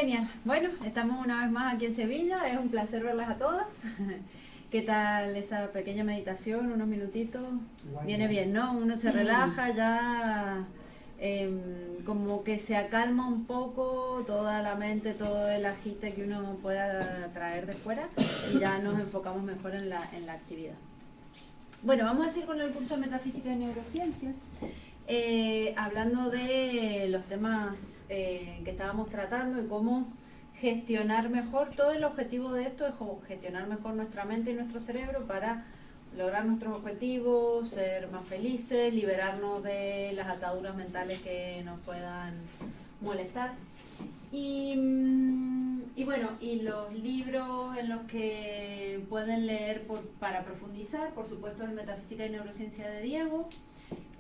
Genial. Bueno, estamos una vez más aquí en Sevilla. Es un placer verlas a todas. ¿Qué tal esa pequeña meditación? Unos minutitos. Viene bien, ¿no? Uno se relaja ya, como que se acalma un poco toda la mente, todo el agite que uno pueda traer de fuera y ya nos enfocamos mejor en la actividad. Bueno, vamos a seguir con el curso de Metafísica y Neurociencia, hablando de los temas que estábamos tratando y cómo gestionar mejor. Todo el objetivo de esto es gestionar mejor nuestra mente y nuestro cerebro para lograr nuestros objetivos, ser más felices, liberarnos de las ataduras mentales que nos puedan molestar. Y bueno, y los libros en los que pueden leer para profundizar, por supuesto, el Metafísica y Neurociencia de Diego,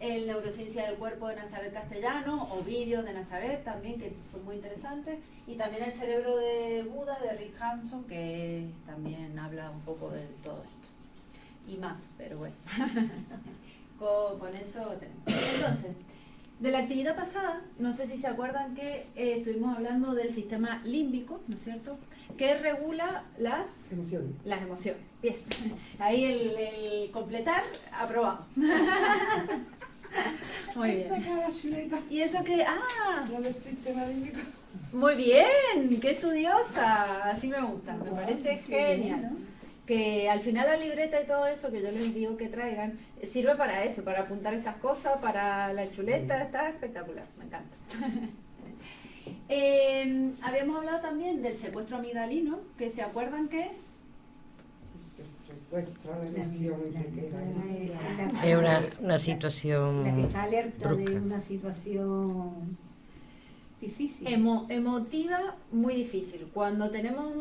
el Neurociencia del Cuerpo de Nazaret Castellano, o vídeos de Nazaret también, que son muy interesantes, y también el Cerebro de Buda, de Rick Hanson, que también habla un poco de todo esto. Y más, pero bueno, con eso tenemos. Entonces, de la actividad pasada, no sé si se acuerdan que estuvimos hablando del sistema límbico, ¿no es cierto?, que regula las emociones. Bien, ahí el completar, aprobado. Muy bien. ¿Y eso qué? ¡Ah! ¿Dónde el sistema límbico? Muy bien, qué estudiosa, así me gusta, me parece genial. Bien, ¿no? Que al final la libreta y todo eso que yo les digo que traigan, sirve para eso, para apuntar esas cosas, para la chuleta, está espectacular, me encanta. Habíamos hablado también del secuestro amigdalino, que se acuerdan qué es. El secuestro de emociones de Es una situación la que está alerta brusca. de una situación difícil. Emotiva, muy difícil. Cuando tenemos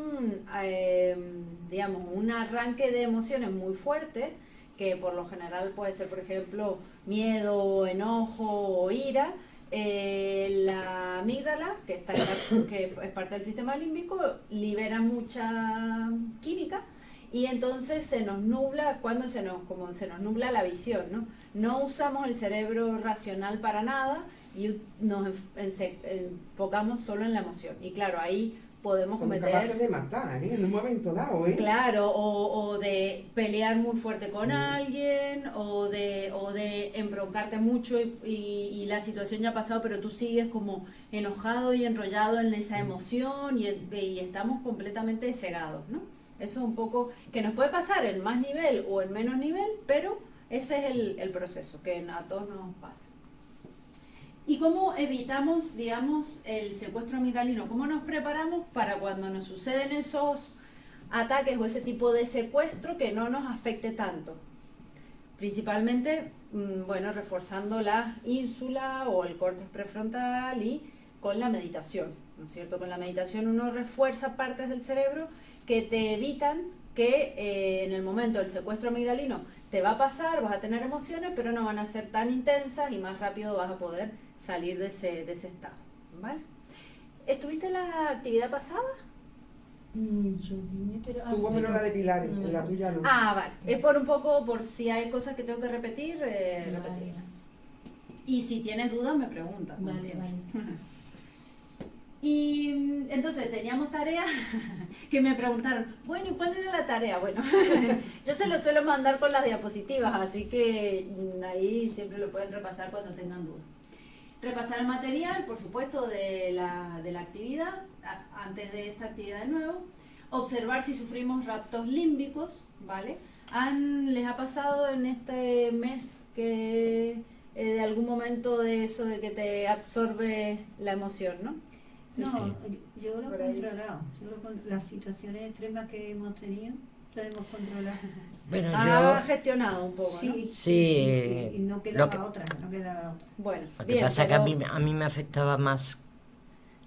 digamos, un arranque de emociones muy fuerte, que por lo general puede ser, por ejemplo, miedo, enojo o ira, la amígdala, que es parte del sistema límbico, libera mucha química y entonces se nos nubla, como se nos nubla la visión, ¿no? No usamos el cerebro racional para nada y nos enfocamos solo en la emoción. Y claro, ahí podemos Somos cometer... capaces de matar, ¿eh? En un momento dado, ¿eh? Claro, o de pelear muy fuerte con alguien, o de embroncarte mucho y la situación ya ha pasado, pero tú sigues como enojado y enrollado en esa emoción y estamos completamente cegados, ¿no? Eso es un poco que nos puede pasar en más nivel o en menos nivel, pero ese es el proceso que a todos nos pasa. ¿Y cómo evitamos, digamos, el secuestro amigdalino? ¿Cómo nos preparamos para cuando nos suceden esos ataques o ese tipo de secuestro que no nos afecte tanto? Principalmente, bueno, reforzando la ínsula o el córtex prefrontal y con la meditación, ¿no es cierto? Con la meditación uno refuerza partes del cerebro que te evitan que en el momento del secuestro amigdalino te va a pasar, vas a tener emociones, pero no van a ser tan intensas y más rápido vas a poder salir de ese estado, ¿vale? ¿Estuviste en la actividad pasada? Yo vine, pero... Tuvo pero la de Pilares, en la tuya no. Ah, vale. Es por si hay cosas que tengo que repetir, repetir. Y si tienes dudas me preguntas. como Vale, siempre. vale. Y entonces teníamos tarea que me preguntaron, bueno, ¿y cuál era la tarea? Bueno, yo se lo suelo mandar con las diapositivas, así que ahí siempre lo pueden repasar cuando tengan dudas. Repasar el material, por supuesto, de la actividad, antes de esta actividad de nuevo. Observar si sufrimos raptos límbicos, ¿vale? ¿Les ha pasado en este mes que de algún momento de eso de que te absorbe la emoción, ¿no? No, Sí. yo lo he Por ahí. controlado. Las situaciones extremas que hemos tenido, las hemos controlado. Bueno, Ha yo gestionado un poco, ¿no? Sí, Y no lo quedaba que- otra, no quedaba otra. Bueno, lo que bien, pasa es que pero- a mí me afectaba más.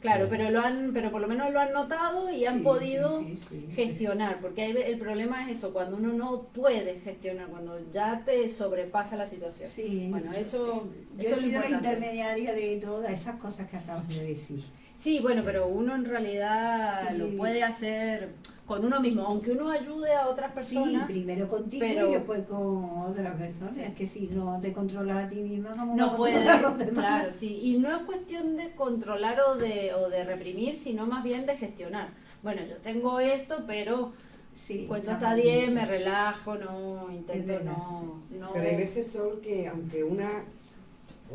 Claro, pero por lo menos lo han notado y han Sí, podido sí. gestionar, porque el problema es eso, cuando uno no puede gestionar, cuando ya te sobrepasa la situación. Sí. Bueno, eso Yo es he lo sido la importante. intermediaria de todas esas cosas que acabas de decir. Sí, bueno, pero uno en realidad Y- lo puede hacer, con uno mismo, aunque uno ayude a otras Sí, personas. primero contigo pero- y después con otras personas. Sí. Es que si no te controlas a ti misma, ¿cómo vas No a puede, controlar a los demás? claro, sí. Y no es cuestión de controlar o de reprimir, sino más bien de gestionar. Bueno, yo tengo esto, pero Sí, cuento está hasta muy 10, bien, me sí. relajo, no, intento Es verdad. no... Pero hay veces, Sol, que aunque una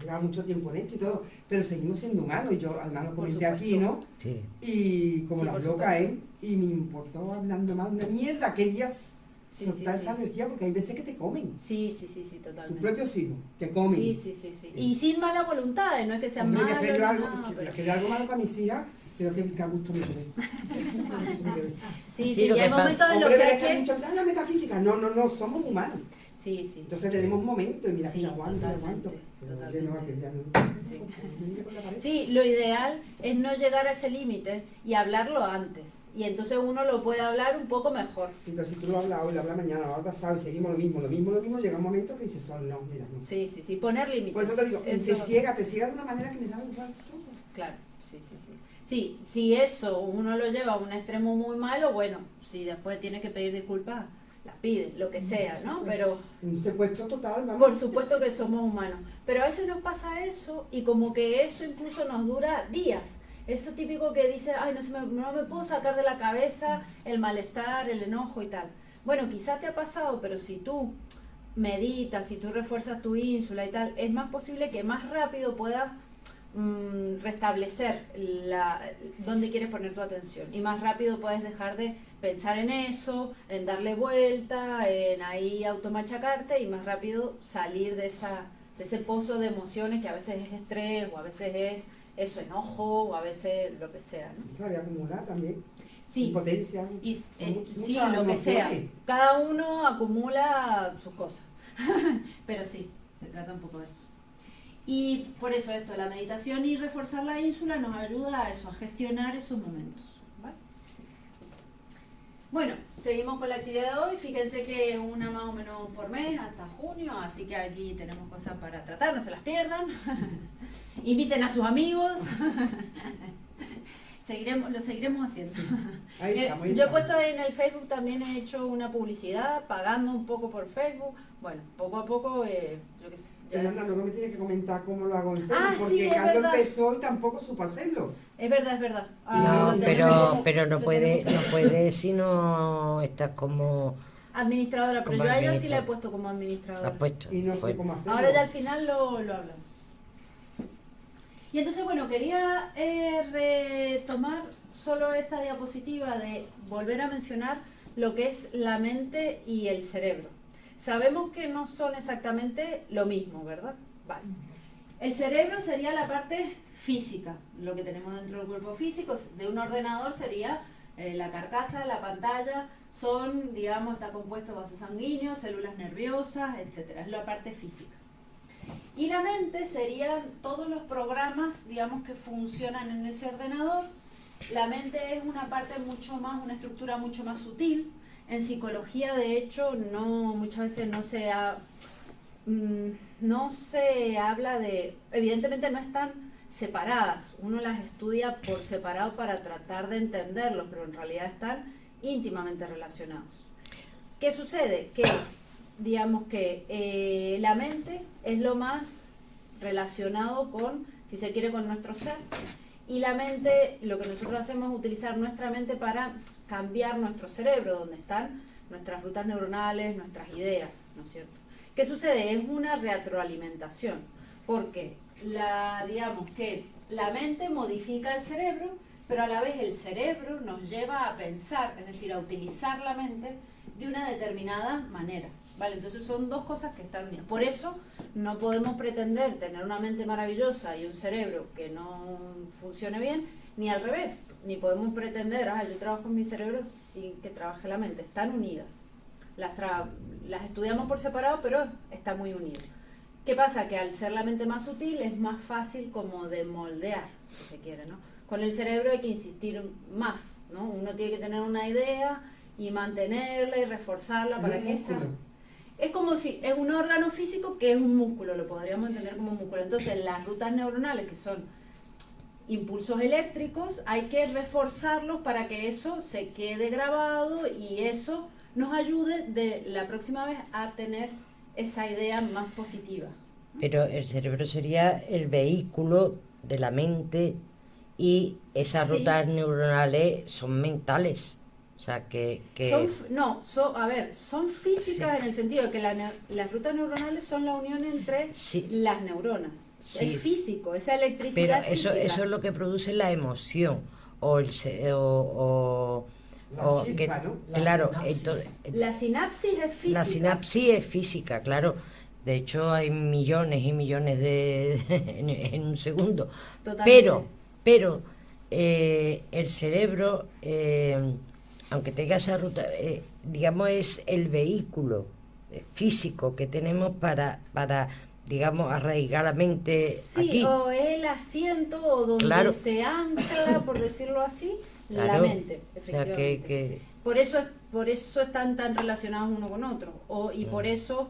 lleva mucho tiempo en esto y todo, pero seguimos siendo humanos. Y yo además lo Por comenté aquí, supuesto. ¿no? Sí. Y como Sí, las por locas, supuesto. Y me importó hablando mal una mierda. Querías Sí, soltar sí, esa sí. energía porque hay veces que te comen. Sí, Tus totalmente. propios hijos te comen. Sí, sí, sí, sí. Y sin mala voluntad, no es que sean Hombre, malos, que hacer yo ni algo, nada, pero- que algo malo para mis hijas, pero que a gusto me quedé. Sí, Sí, sí, lo y que hay pasa- momentos en los Hombre, que pero hay es que que... muchas veces la metafísica, no, somos humanos. Sí, sí. Entonces tenemos momentos y mira Sí, que aguanto, totalmente, Pero oye, totalmente. no, aquel día no. Sí. Me con la pared. Sí, lo ideal es no llegar a ese límite y hablarlo antes. Y entonces uno lo puede hablar un poco mejor. Sí, pero si tú lo hablas hoy, lo hablas mañana, lo hablas pasado y seguimos lo mismo, llega un momento que dices, Sol, no, mira, no. Sí, sí, sí, poner límites. Por eso te digo, Eso- te ciega de una manera que me da igual todo. Claro, sí, sí, sí. Sí, si eso uno lo lleva a un extremo muy malo, bueno, si después tiene que pedir disculpas, las pide, lo que sea, ¿no? Pero Un secuestro total, vamos. por supuesto que somos humanos. Pero a veces nos pasa eso y como que eso incluso nos dura días. Eso típico que dice, ay, no me puedo sacar de la cabeza el malestar, el enojo y tal. Bueno, quizás te ha pasado, pero si tú meditas, si tú refuerzas tu ínsula y tal, es más posible que más rápido puedas restablecer dónde quieres poner tu atención. Y más rápido puedes dejar de pensar en eso, en darle vuelta, en ahí automachacarte y más rápido salir de ese pozo de emociones que a veces es estrés o a veces es eso, enojo o a veces lo que sea, ¿no? Claro, y acumular también. Sí, Impotencia. y, Son sí, muchas lo que sea. emociones. Cada uno acumula sus cosas. Pero sí, se trata un poco de eso. Y por eso esto, la meditación y reforzar la ínsula nos ayuda a eso, a gestionar esos momentos. ¿Vale? Bueno, seguimos con la actividad de hoy. Fíjense que una más o menos por mes hasta junio, así que aquí tenemos cosas para tratar, no se las pierdan. Inviten a sus amigos. Lo seguiremos haciendo. Ahí estamos, ahí Yo he estamos. puesto en el Facebook, también he hecho una publicidad, pagando un poco por Facebook. Bueno, poco a poco, yo qué sé. ya- Fernanda, luego me tienes que comentar cómo lo hago en Facebook, Ah, sí, porque es Carlos verdad. empezó y tampoco supo hacerlo. Es verdad, es verdad. No, lo pero no lo puede, tenemos. no puede si no estás como Administradora, pero Como yo a ella sí la he administradora. puesto como administradora. has puesto. Y no Sí. sé cómo hacerlo. Ahora ya al final lo hablamos. Y entonces, bueno, quería retomar solo esta diapositiva de volver a mencionar lo que es la mente y el cerebro. Sabemos que no son exactamente lo mismo, ¿verdad? Vale. El cerebro sería la parte física, lo que tenemos dentro del cuerpo físico. De un ordenador sería la carcasa, la pantalla, son, digamos, está compuesto de vasos sanguíneos, células nerviosas, etcétera. Es la parte física. Y la mente serían todos los programas, digamos, que funcionan en ese ordenador. La mente es una parte mucho más, una estructura mucho más sutil. En psicología, de hecho, muchas veces no se habla de, evidentemente no están separadas, uno las estudia por separado para tratar de entenderlos, pero en realidad están íntimamente relacionados. ¿Qué sucede? Que digamos que la mente es lo más relacionado con, si se quiere, con nuestro ser, y la mente, lo que nosotros hacemos es utilizar nuestra mente para cambiar nuestro cerebro, donde están nuestras rutas neuronales, nuestras ideas, ¿no es cierto? ¿Qué sucede? Es una retroalimentación, porque digamos que la mente modifica el cerebro, pero a la vez el cerebro nos lleva a pensar, es decir, a utilizar la mente de una determinada manera. ¿Vale? Entonces son dos cosas que están unidas. Por eso no podemos pretender tener una mente maravillosa y un cerebro que no funcione bien, ni al revés. Ni podemos pretender, yo trabajo en mi cerebro sin que trabaje la mente. Están unidas. Las estudiamos por separado, pero está muy unido. ¿Qué pasa? Que al ser la mente más sutil es más fácil como de moldear, si se quiere, ¿no? Con el cerebro hay que insistir más, ¿no? Uno tiene que tener una idea y mantenerla y reforzarla para que esa... Es como si es un órgano físico que es un músculo, lo podríamos entender como un músculo. Entonces las rutas neuronales, que son impulsos eléctricos, hay que reforzarlos para que eso se quede grabado y eso nos ayude de la próxima vez a tener esa idea más positiva. Pero el cerebro sería el vehículo de la mente y esas Sí. rutas neuronales son mentales. O sea, Son físicas Sí. en el sentido de que las rutas neuronales son la unión entre Sí. las neuronas. Sí. Es físico, esa Pero electricidad eso física. es lo que produce la emoción o el se- o- La o chispa, ¿no? La claro, sinapsis. entonces, La sinapsis es física. la sinapsis es física, claro. De hecho, hay millones y millones de en un segundo. Totalmente. Pero el cerebro, aunque tenga esa ruta, digamos, es el vehículo físico que tenemos para digamos, arraigar la mente Sí, aquí. o es el asiento o donde Claro. se ancla, por decirlo así, la Claro. mente, O sea, efectivamente. Por eso están tan relacionados uno con otro. Y por eso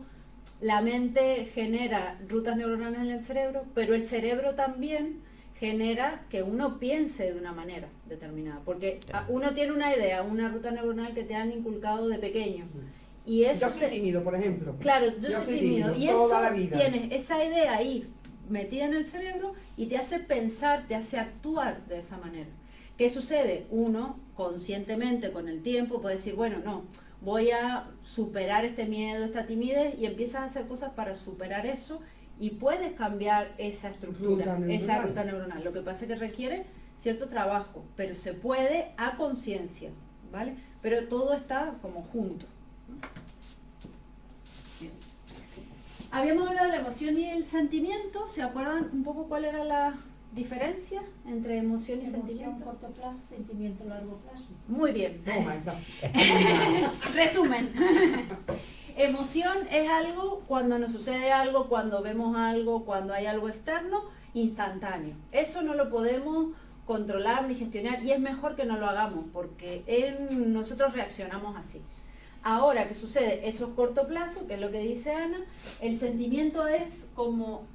la mente genera rutas neuronales en el cerebro, pero el cerebro también genera que uno piense de una manera determinada. Porque uno tiene una idea, una ruta neuronal que te han inculcado de pequeño. Y eso Yo soy tímido, por ejemplo. Claro, yo soy tímido. Y eso toda la vida. tienes esa idea ahí metida en el cerebro y te hace pensar, te hace actuar de esa manera. ¿Qué sucede? Uno, conscientemente, con el tiempo, puede decir, bueno, no, voy a superar este miedo, esta timidez, y empiezas a hacer cosas para superar eso y puedes cambiar esa estructura, Ruta esa neuronal. ruta neuronal. Lo que pasa es que requiere cierto trabajo, pero se puede a conciencia, ¿vale? Pero todo está como junto. Bien. Habíamos hablado de la emoción y el sentimiento. ¿Se acuerdan un poco cuál era la diferencia entre emoción y Emoción sentimiento? corto plazo, sentimiento largo plazo. Muy bien. Toma esa. Resumen. Emoción es algo cuando nos sucede algo, cuando vemos algo, cuando hay algo externo, instantáneo. Eso no lo podemos controlar ni gestionar y es mejor que no lo hagamos porque nosotros reaccionamos así. Ahora, ¿qué sucede? Eso es corto plazo, que es lo que dice Ana. El sentimiento es como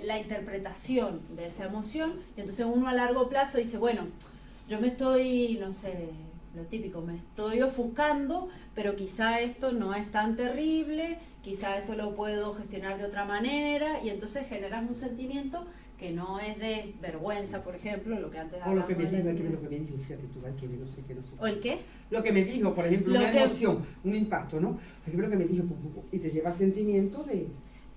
la interpretación de esa emoción. Y entonces uno a largo plazo dice, bueno, yo me estoy, no sé, lo típico, me estoy ofuscando, pero quizá esto no es tan terrible, quizá esto lo puedo gestionar de otra manera. Y entonces generas un sentimiento que no es de vergüenza, por ejemplo, lo que antes O lo que me hablábamos de dijo, la es que lo timidez. que me dijo, fíjate tú, ay, que no sé, que no sé. ¿O el qué? Lo que me dijo, por ejemplo, Lo una que- emoción, un impacto, ¿no? Por ejemplo, lo que me dijo, y te lleva sentimiento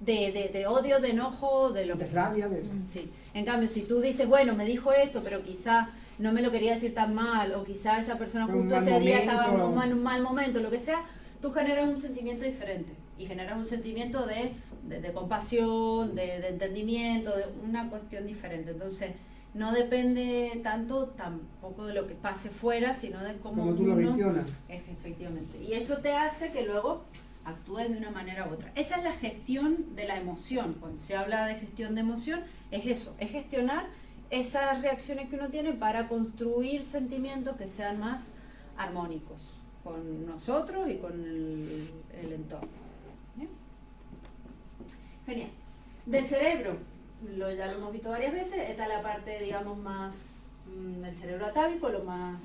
De odio, de enojo, de lo de que sea. rabia, de... Sí. En cambio, si tú dices, bueno, me dijo esto, pero quizá no me lo quería decir tan mal, o quizá esa persona Fue un justo mal ese día estaba en momento. un mal momento, lo que sea, tú generas un sentimiento diferente. Y generas un sentimiento de compasión, de entendimiento, de una cuestión diferente. Entonces, no depende tanto tampoco de lo que pase fuera, sino de cómo Como tú lo uno- gestionas. Efectivamente. Y eso te hace que luego actúes de una manera u otra. Esa es la gestión de la emoción. Cuando se habla de gestión de emoción, es eso, es gestionar esas reacciones que uno tiene para construir sentimientos que sean más armónicos con nosotros y con el entorno. ¿Bien? Genial. Del cerebro, ya lo hemos visto varias veces, esta es la parte, digamos, más del cerebro atávico, lo más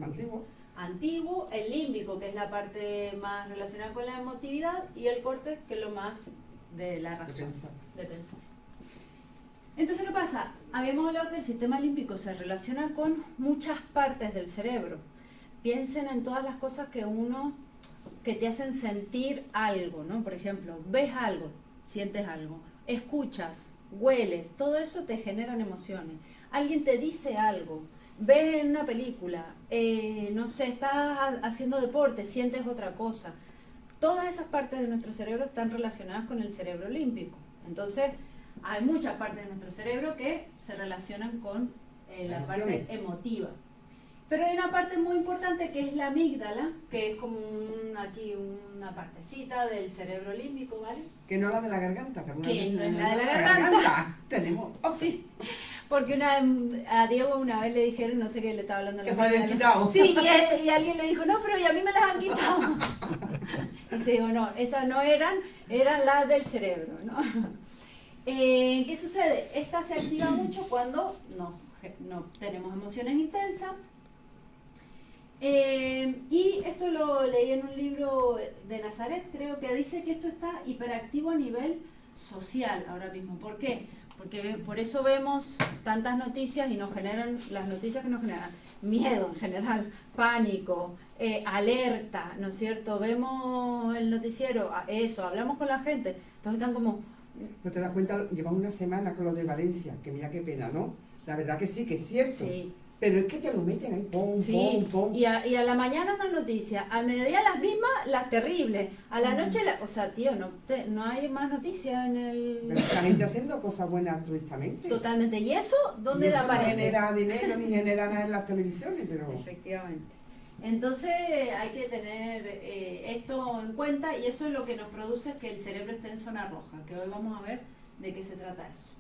Antiguo. antiguo, el límbico, que es la parte más relacionada con la emotividad, y el córtex, que es lo más de la razón, pensar. de pensar. Entonces, ¿qué pasa? Habíamos hablado que el sistema límbico se relaciona con muchas partes del cerebro. Piensen en todas las cosas que te hacen sentir algo, ¿no? Por ejemplo, ves algo, sientes algo, escuchas, hueles, todo eso te generan emociones. Alguien te dice algo, ves una película, no sé, estás haciendo deporte, sientes otra cosa. Todas esas partes de nuestro cerebro están relacionadas con el cerebro límbico. Entonces, hay muchas partes de nuestro cerebro que se relacionan con la parte Emociones. emotiva. Pero hay una parte muy importante que es la amígdala, que es como aquí una partecita del cerebro límbico, ¿vale? Que no la de la garganta. Que Que no es la de la garganta. Tenemos. Sí, porque a Diego una vez le dijeron, no sé qué le estaba hablando. a la Que se la habían amígdala. quitado. Sí, y alguien le dijo, no, pero y a mí me las han quitado. Y se dijo, no, esas no eran las del cerebro, ¿no? ¿Qué sucede? Esta se activa mucho cuando nos no tenemos emociones intensas. Y esto lo leí en un libro de Nazaret, creo, que dice que esto está hiperactivo a nivel social ahora mismo. ¿Por qué? Porque por eso vemos tantas noticias y nos generan, las noticias que nos generan miedo en general, pánico, alerta, ¿no es cierto? Vemos el noticiero, eso, hablamos con la gente, entonces están como... ¿No te das cuenta? Llevamos una semana con lo de Valencia, que mira qué pena, ¿no? La verdad que sí, que es cierto. Sí. Pero es que te lo meten ahí, pum, Sí, pum, pum. y a la mañana una noticia, al mediodía las mismas, las terribles, a la noche, o sea, tío, no hay más noticias en Pero el... esta gente haciendo cosas buenas altruistamente. Totalmente, ¿y eso dónde Y le eso no aparece? genera dinero ni genera nada en las televisiones, pero... Efectivamente. Entonces hay que tener esto en cuenta y eso es lo que nos produce que el cerebro esté en zona roja, que hoy vamos a ver de qué se trata eso.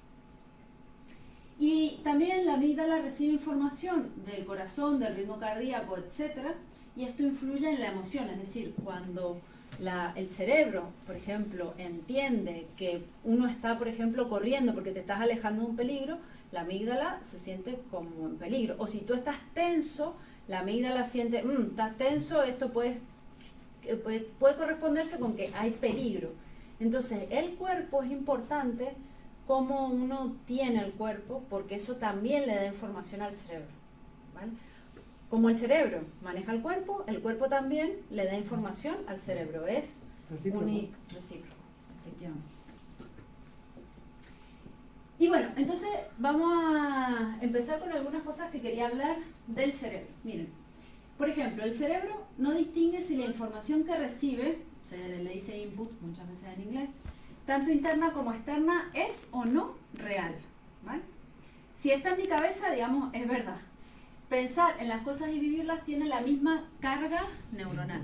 Y también la amígdala recibe información del corazón, del ritmo cardíaco, etcétera, y esto influye en la emoción, es decir, cuando el cerebro, por ejemplo, entiende que uno está, por ejemplo, corriendo porque te estás alejando de un peligro, la amígdala se siente como en peligro. O si tú estás tenso, la amígdala siente, estás tenso, esto puede corresponderse con que hay peligro. Entonces, el cuerpo es importante, cómo uno tiene el cuerpo, porque eso también le da información al cerebro, ¿vale? Como el cerebro maneja el cuerpo también le da información al cerebro, es Recíproco. Recíproco, efectivamente. Y bueno, entonces vamos a empezar con algunas cosas que quería hablar del cerebro. Miren, por ejemplo, el cerebro no distingue si la información que recibe, se le dice input muchas veces en inglés, tanto interna como externa, es o no real, ¿vale? Si está en mi cabeza, digamos, es verdad. Pensar en las cosas y vivirlas tiene la misma carga neuronal.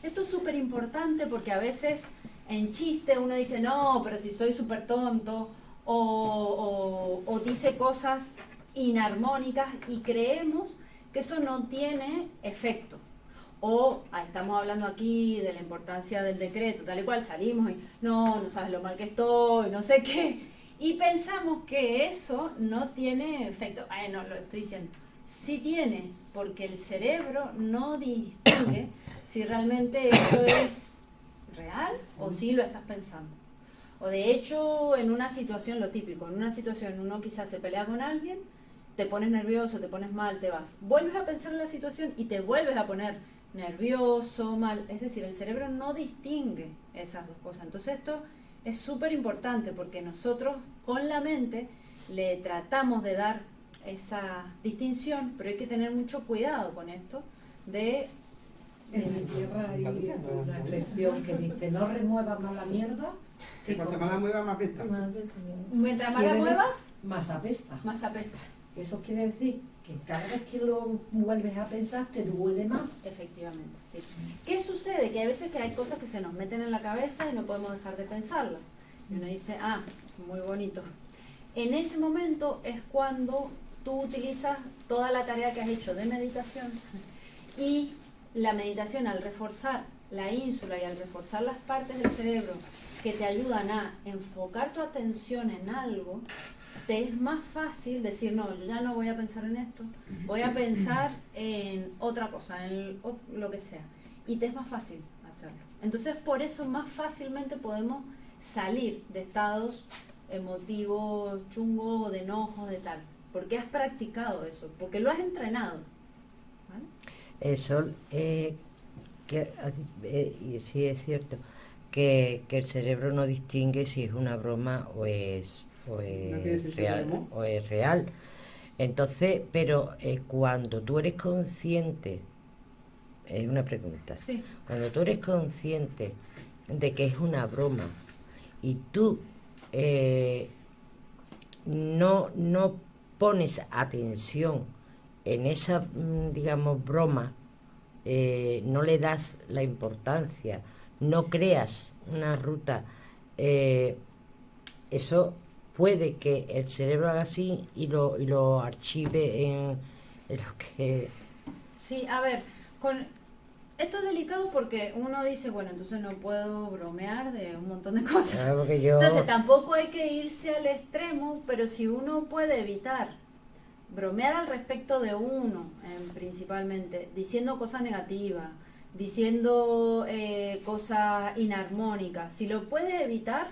Esto es súper importante porque a veces en chiste uno dice, no, pero si soy súper tonto, o dice cosas inarmónicas y creemos que eso no tiene efecto. O estamos hablando aquí de la importancia del decreto, tal y cual, salimos y no sabes lo mal que estoy, no sé qué. Y pensamos que eso no tiene efecto. No, lo estoy diciendo. Sí tiene, porque el cerebro no distingue si realmente eso es real o si lo estás pensando. O de hecho, en una situación, lo típico, en una situación uno quizás se pelea con alguien, te pones nervioso, te pones mal, te vas. Vuelves a pensar en la situación y te vuelves a poner nervioso, mal. Es decir, el cerebro no distingue esas dos cosas. Entonces esto es súper importante porque nosotros con la mente le tratamos de dar esa distinción, pero hay que tener mucho cuidado con esto de... En mi tierra hay una expresión que dice, no remuevas más la mierda, Que cuanto más la mueva, más apesta. Mientras más la muevas, más apesta. más apesta. Eso quiere decir que cada vez que lo vuelves a pensar te duele más. Efectivamente, sí. ¿Qué sucede? Que hay veces que hay cosas que se nos meten en la cabeza y no podemos dejar de pensarlas. Y uno dice, muy bonito. En ese momento es cuando tú utilizas toda la tarea que has hecho de meditación y la meditación al reforzar la ínsula y al reforzar las partes del cerebro que te ayudan a enfocar tu atención en algo, te es más fácil decir, no, yo ya no voy a pensar en esto, voy a pensar en otra cosa, en lo que sea. Y te es más fácil hacerlo. Entonces, por eso más fácilmente podemos salir de estados emotivos, chungos, o de enojos, de tal. Porque has practicado eso, porque lo has entrenado. ¿Vale? Eso, y sí es cierto, que el cerebro no distingue si es una broma o es real, o es real. Entonces, pero cuando tú eres consciente, es una pregunta, Sí. cuando tú eres consciente de que es una broma y tú no pones atención en esa, digamos, broma, no le das la importancia, no creas una ruta, eso puede que el cerebro haga así y lo archive en lo que... Sí, a ver, esto es delicado porque uno dice, bueno, entonces no puedo bromear de un montón de cosas. Claro, porque yo... Entonces tampoco hay que irse al extremo, pero si uno puede evitar bromear al respecto de uno, principalmente, diciendo cosas negativas, diciendo cosas inarmónicas. Si lo puedes evitar,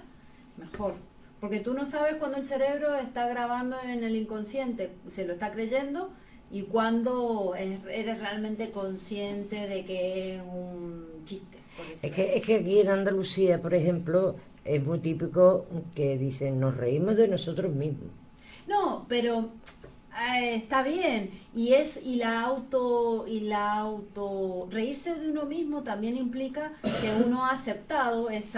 mejor. Porque tú no sabes cuándo el cerebro está grabando en el inconsciente, se lo está creyendo, y cuando eres realmente consciente de que es un chiste. Es que aquí en Andalucía, por ejemplo, es muy típico que dicen, nos reímos de nosotros mismos. No, pero está bien. Y la auto reírse de uno mismo también implica que uno ha aceptado ese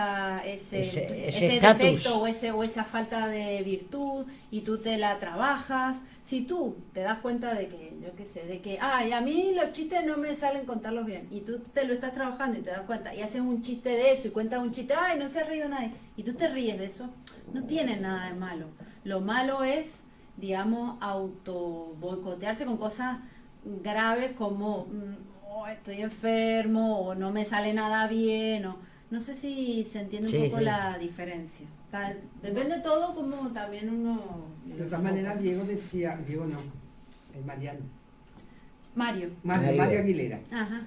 defecto o esa falta de virtud, y tú te la trabajas. Si tú te das cuenta de que, yo qué sé, de que, ay, a mí los chistes no me salen contarlos bien, y tú te lo estás trabajando y te das cuenta, y haces un chiste de eso y cuentas un chiste, ay, no se ha reído nadie, y tú te ríes de eso, no tiene nada de malo. Lo malo es, digamos, auto boicotearse con cosas graves como, estoy enfermo, o no me sale nada bien, o no sé si se entiende un poco la diferencia. Depende todo como también uno... De todas maneras, Diego no, es Mariano. Mario Aguilera. Ajá.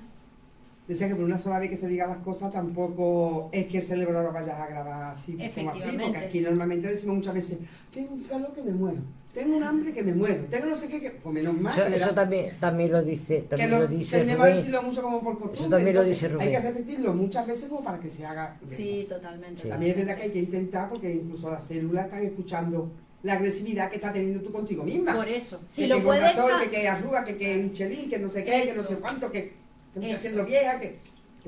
Decía que por una sola vez que se digan las cosas tampoco es que el cerebro lo vayas a grabar así como así, porque aquí normalmente decimos muchas veces, tengo un calor que me muero, tengo un hambre que me muero, tengo no sé qué, pues menos mal. Eso también lo dice, lo dice Rubén. Que decirlo mucho como por costumbre. Eso también lo dice Rubén. Hay que repetirlo muchas veces como para que se haga. Sí, totalmente. También es verdad que hay que intentar, porque incluso las células están escuchando la agresividad que estás teniendo tú contigo misma. Por eso, si que lo puedes... que arruga, que Michelin, que no sé qué, que no sé cuánto, que me estoy haciendo vieja, que...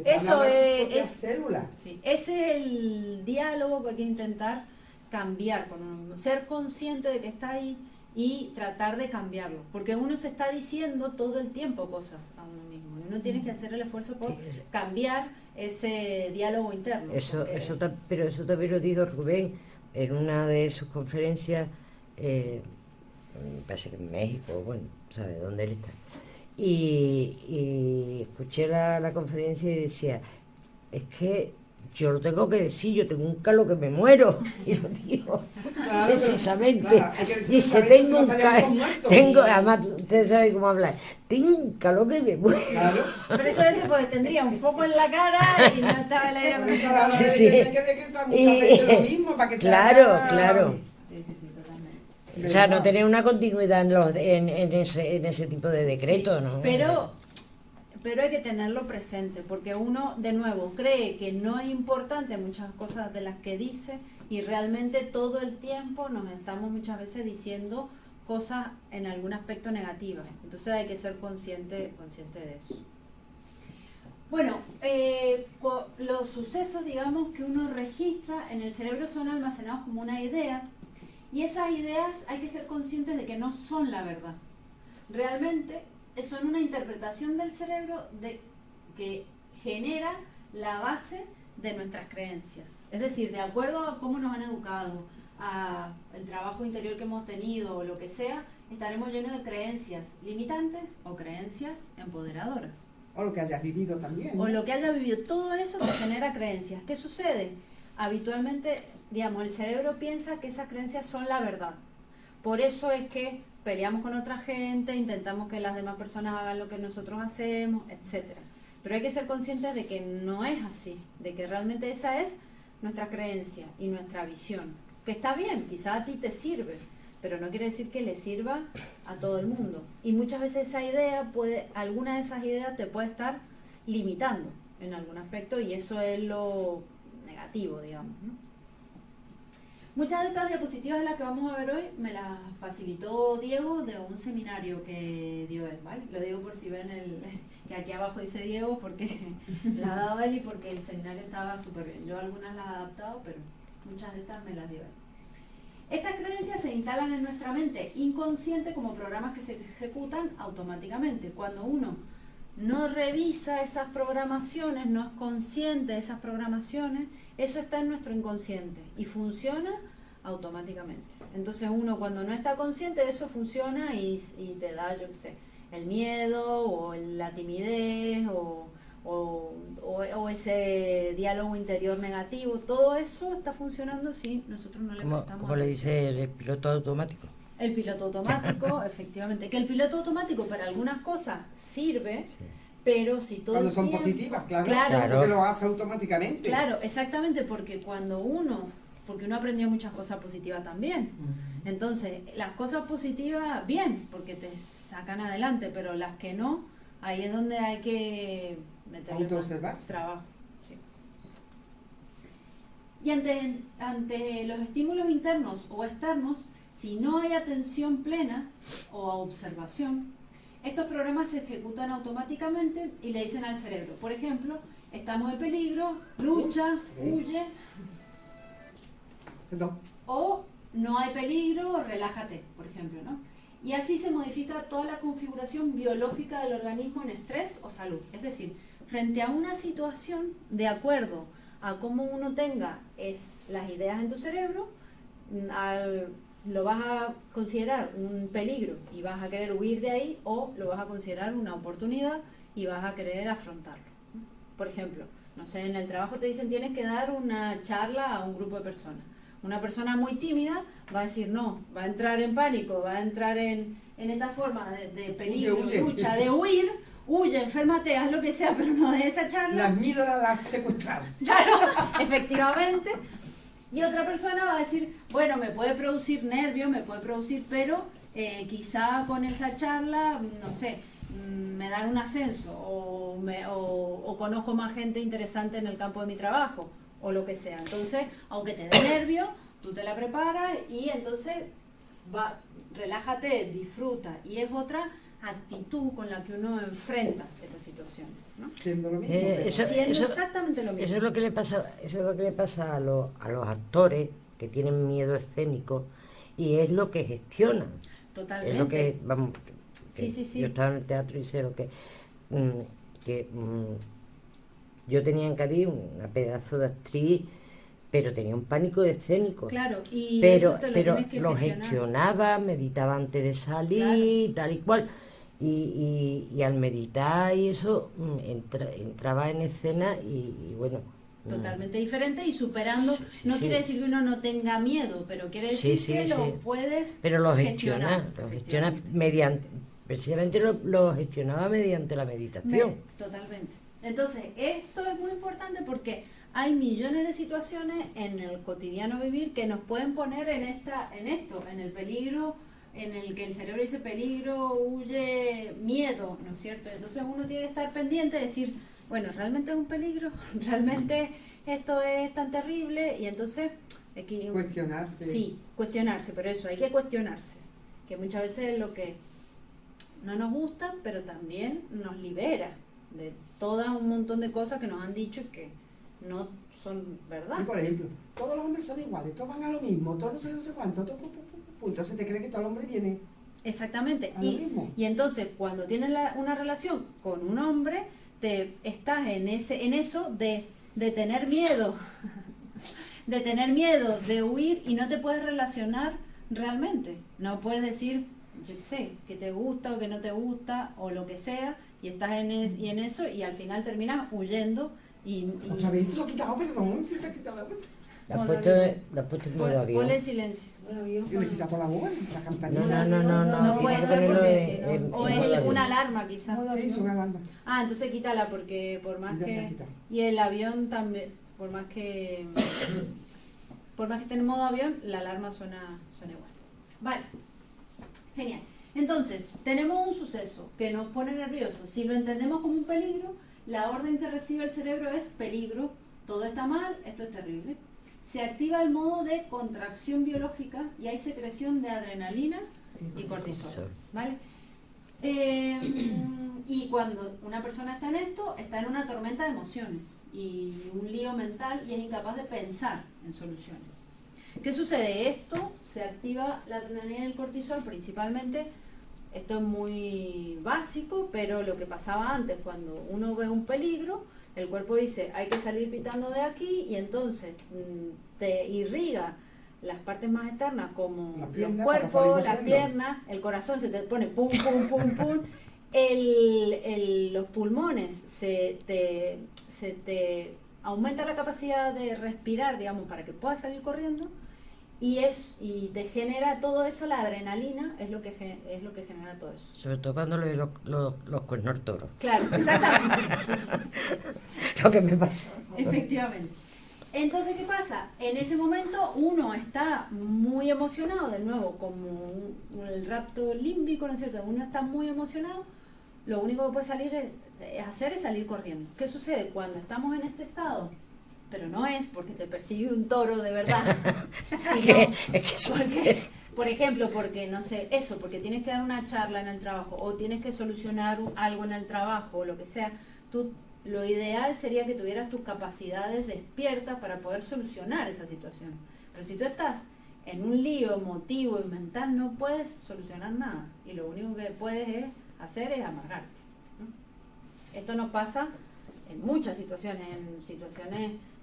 Eso es células. Sí, ese es el diálogo que hay que intentar cambiar con uno, ser consciente de que está ahí y tratar de cambiarlo, porque uno se está diciendo todo el tiempo cosas a uno mismo y uno tiene que hacer el esfuerzo por cambiar ese diálogo interno. Pero eso también lo dijo Rubén en una de sus conferencias, me parece que en México, bueno, sabe dónde él está. Y escuché la conferencia y decía, es que yo lo tengo que decir, yo tengo un calor que me muero, y lo digo precisamente. Dice, además ustedes saben cómo hablar, tengo un calor que me muero. Claro. Pero eso es porque tendría un foco en la cara y no estaba el aire acondicionado. Sí. Hay que decretar muchas veces lo mismo para que Claro. Sí, O sea, no tener una continuidad en ese tipo de decretos, ¿no? Pero hay que tenerlo presente, porque uno, de nuevo, cree que no es importante muchas cosas de las que dice, y realmente todo el tiempo nos estamos muchas veces diciendo cosas en algún aspecto negativas. Entonces hay que ser consciente de eso. Bueno, los sucesos, digamos, que uno registra en el cerebro son almacenados como una idea, y esas ideas hay que ser conscientes de que no son la verdad. Realmente son una interpretación del cerebro que genera la base de nuestras creencias. Es decir, de acuerdo a cómo nos han educado, a el trabajo interior que hemos tenido o lo que sea, estaremos llenos de creencias limitantes o creencias empoderadoras. O lo que hayas vivido también, ¿no? O lo que hayas vivido. Todo eso te genera creencias. ¿Qué sucede? Habitualmente, digamos, el cerebro piensa que esas creencias son la verdad. Por eso es que peleamos con otra gente, intentamos que las demás personas hagan lo que nosotros hacemos, etcétera. Pero hay que ser conscientes de que no es así, de que realmente esa es nuestra creencia y nuestra visión. Que está bien, quizá a ti te sirve, pero no quiere decir que le sirva a todo el mundo. Y muchas veces esa idea alguna de esas ideas te puede estar limitando en algún aspecto, y eso es lo negativo, digamos, ¿no? Muchas de estas diapositivas de las que vamos a ver hoy me las facilitó Diego de un seminario que dio él, ¿vale? Lo digo por si ven que aquí abajo dice Diego, porque la ha dado él y porque el seminario estaba súper bien. Yo algunas las he adaptado, pero muchas de estas me las dio él. Estas creencias se instalan en nuestra mente inconsciente como programas que se ejecutan automáticamente. Cuando uno no revisa esas programaciones, no es consciente de esas programaciones, eso está en nuestro inconsciente y funciona automáticamente. Entonces uno, cuando no está consciente de eso, funciona y te da, yo qué sé, el miedo o la timidez o ese diálogo interior negativo. Todo eso está funcionando si nosotros no le prestamos como le dice el piloto automático. El piloto automático, efectivamente. Que el piloto automático para algunas cosas sirve, Sí. pero si todo Cuando el son tiempo- positivas, claro, Claro. porque lo hace automáticamente. Claro, exactamente, porque porque uno aprendió muchas cosas positivas también. Entonces, las cosas positivas, bien, porque te sacan adelante, pero las que no, ahí es donde hay que meterle más Autoobservarse. trabajo. Sí. Y ante los estímulos internos o externos, si no hay atención plena o observación, estos programas se ejecutan automáticamente y le dicen al cerebro, por ejemplo, estamos en peligro, lucha, huye, Perdón. o no hay peligro, relájate, por ejemplo, ¿no? Y así se modifica toda la configuración biológica del organismo en estrés o salud. Es decir, frente a una situación, de acuerdo a cómo uno tenga las ideas en tu cerebro, lo vas a considerar un peligro y vas a querer huir de ahí, o lo vas a considerar una oportunidad y vas a querer afrontarlo. Por ejemplo, no sé, en el trabajo te dicen tienes que dar una charla a un grupo de personas. Una persona muy tímida va a decir no, va a entrar en pánico, va a entrar en esta forma de peligro, Huye. lucha, de huir, huye, enférmate, haz lo que sea, pero no de esa charla. La amígdala la secuestraron. Claro, efectivamente. Y otra persona va a decir, bueno, me puede producir nervio, me puede producir, pero quizá con esa charla, no sé, me dan un ascenso o conozco más gente interesante en el campo de mi trabajo o lo que sea. Entonces, aunque te dé nervio, tú te la preparas y entonces relájate, disfruta. Y es otra actitud con la que uno enfrenta esa situación, ¿no? Siendo lo mismo. Siendo exactamente lo mismo. Eso es lo que le pasa a los actores que tienen miedo escénico, y es lo que gestionan. Totalmente. Es lo que, vamos, que Sí. yo estaba en el teatro y sé lo que, yo tenía en Cádiz una pedazo de actriz, pero tenía un pánico escénico. Claro, y pero eso te lo pero tienes que lo gestionar. gestionaba, meditaba antes de salir, tal y cual. Y al meditar y eso, entraba en escena y bueno. Totalmente diferente y superando. Sí, No sí. quiere decir que uno no tenga miedo, pero quiere decir Sí, que sí. lo puedes Pero lo gestionar, gestiona mediante, precisamente lo gestionaba mediante la meditación. Totalmente. Entonces, esto es muy importante porque hay millones de situaciones en el cotidiano vivir que nos pueden poner en el peligro, en el que el cerebro dice peligro, huye, miedo, ¿no es cierto? Entonces uno tiene que estar pendiente de decir, bueno, ¿realmente es un peligro? ¿Realmente esto es tan terrible? Y entonces aquí Cuestionarse. Sí, cuestionarse, pero eso, hay que cuestionarse, que muchas veces es lo que no nos gusta, pero también nos libera de todo un montón de cosas que nos han dicho y que no son verdad. Y por ejemplo, todos los hombres son iguales, todos van a lo mismo, todos no sé cuánto, entonces te crees que todo el hombre viene Exactamente. a lo mismo. Y entonces cuando tienes una relación con un hombre, te estás en eso de tener miedo, de tener miedo, de huir, y no te puedes relacionar realmente. No puedes decir, yo qué sé, que te gusta o que no te gusta o lo que sea, y estás en eso y al final terminas huyendo y Otra vez se lo ha quitado, perdón, se te ha quitado la voz. La has puesto en modo avión. ponle silencio. Y le he quitado la voz, la campanita. No puede tienes que ser ponerlo porque en- si no- en o modo es avión. una alarma quizás. Sí, es una alarma. Ah, entonces quítala porque por más Ya está que... quitada. Y el avión también, por más que esté en modo avión, la alarma suena igual. Vale, genial. Entonces, tenemos un suceso que nos pone nerviosos. Si lo entendemos como un peligro, la orden que recibe el cerebro es peligro, todo está mal, esto es terrible. Se activa el modo de contracción biológica y hay secreción de adrenalina y cortisol. ¿Vale? Y cuando una persona está en esto, está en una tormenta de emociones y un lío mental y es incapaz de pensar en soluciones. ¿Qué sucede? Esto se activa la adrenalina y el cortisol principalmente. Esto es muy básico, pero lo que pasaba antes, cuando uno ve un peligro, el cuerpo dice, hay que salir pitando de aquí, y entonces te irriga las partes más externas, como La los pierna, para cuerpos, salir las corriendo. piernas, el corazón se te pone pum, pum, pum, pum. Los pulmones se te aumenta la capacidad de respirar, digamos, para que puedas salir corriendo. y te genera todo eso, la adrenalina es lo que genera todo eso. Sobre todo cuando le doy los cuernos al toro. Claro, exactamente. Lo que me pasa. Efectivamente. Entonces, ¿qué pasa? En ese momento uno está muy emocionado, de nuevo, como el rapto límbico, ¿no es cierto? Uno está muy emocionado, lo único que puede hacer es salir corriendo. ¿Qué sucede? Cuando estamos en este estado, pero no es porque te persigue un toro de verdad, sino porque, por ejemplo, porque, no sé, porque tienes que dar una charla en el trabajo, o tienes que solucionar algo en el trabajo, o lo que sea, lo ideal sería que tuvieras tus capacidades despiertas para poder solucionar esa situación. Pero si tú estás en un lío emotivo y mental, no puedes solucionar nada. Y lo único que puedes hacer es amargarte, ¿no? Esto nos pasa en muchas situaciones,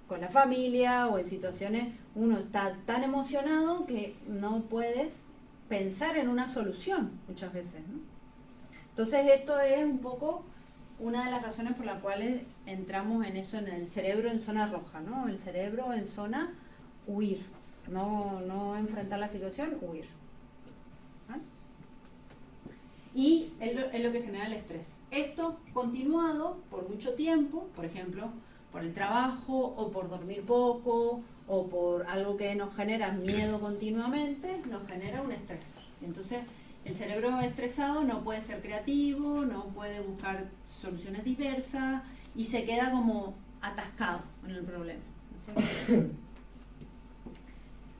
con la familia o en situaciones, uno está tan emocionado que no puedes pensar en una solución muchas veces, ¿no? Entonces esto es un poco una de las razones por las cuales entramos en eso, en el cerebro en zona roja, ¿no? El cerebro en zona huir, no enfrentar la situación, huir. ¿Vale? Y es lo que genera el estrés. Esto continuado por mucho tiempo, por ejemplo, por el trabajo o por dormir poco o por algo que nos genera miedo continuamente, nos genera un estrés. Entonces, el cerebro estresado no puede ser creativo, no puede buscar soluciones diversas y se queda como atascado en el problema, ¿no es cierto?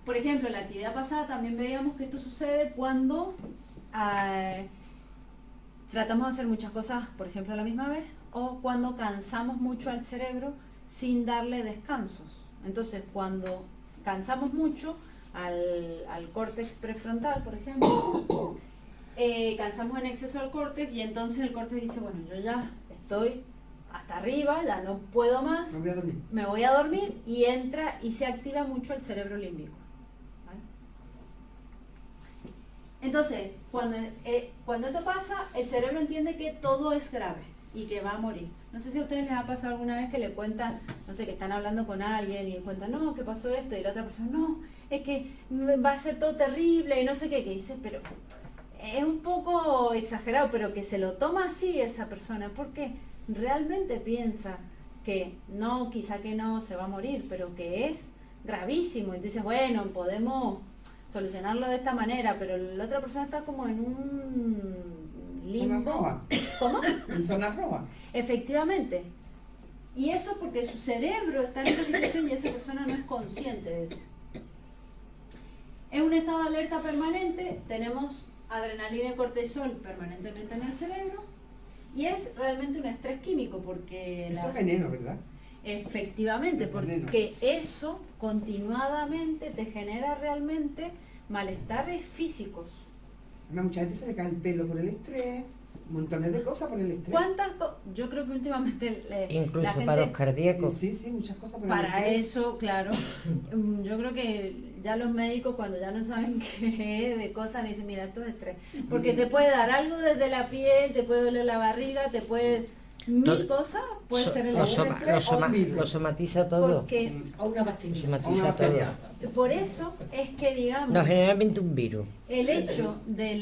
Por ejemplo, en la actividad pasada también veíamos que esto sucede cuando tratamos de hacer muchas cosas, por ejemplo, a la misma vez, o cuando cansamos mucho al cerebro sin darle descansos. Entonces, cuando cansamos mucho al córtex prefrontal, por ejemplo, cansamos en exceso al córtex y entonces el córtex dice, bueno, yo ya estoy hasta arriba, ya no puedo más, me voy a dormir y entra y se activa mucho el cerebro límbico. ¿Vale? Entonces, cuando esto pasa, el cerebro entiende que todo es grave y que va a morir. No sé si a ustedes les ha pasado alguna vez que le cuentan, no sé, que están hablando con alguien y cuentan, no, ¿qué pasó esto? Y la otra persona, no, es que va a ser todo terrible y no sé qué, que dice, pero es un poco exagerado, pero que se lo toma así esa persona, porque realmente piensa que no, quizá que no se va a morir, pero que es gravísimo. Entonces, bueno, podemos solucionarlo de esta manera, pero la otra persona está como en un limbo. ¿Zona roja? ¿Cómo? En zona roja. Efectivamente. Y eso porque su cerebro está en esa situación y esa persona no es consciente de eso. Es un estado de alerta permanente, tenemos adrenalina y cortisol permanentemente en el cerebro y es realmente un estrés químico porque... Eso es veneno, ¿verdad? Efectivamente, porque eso continuadamente te genera realmente malestares físicos. A mucha gente se le cae el pelo por el estrés, montones de cosas por el estrés. Yo creo que últimamente incluso la gente, para los cardíacos. Sí, muchas cosas por el para estrés. eso, claro. Yo creo que ya los médicos cuando ya no saben qué es de cosas dicen, mira, esto es estrés. Porque te puede dar algo desde la piel, te puede doler la barriga, te puede... Mil cosas, puede ser el estrés. Lo somatiza todo. Porque, O una pastilla. Somatiza todo. por eso es que, digamos... No, generalmente un virus. El hecho de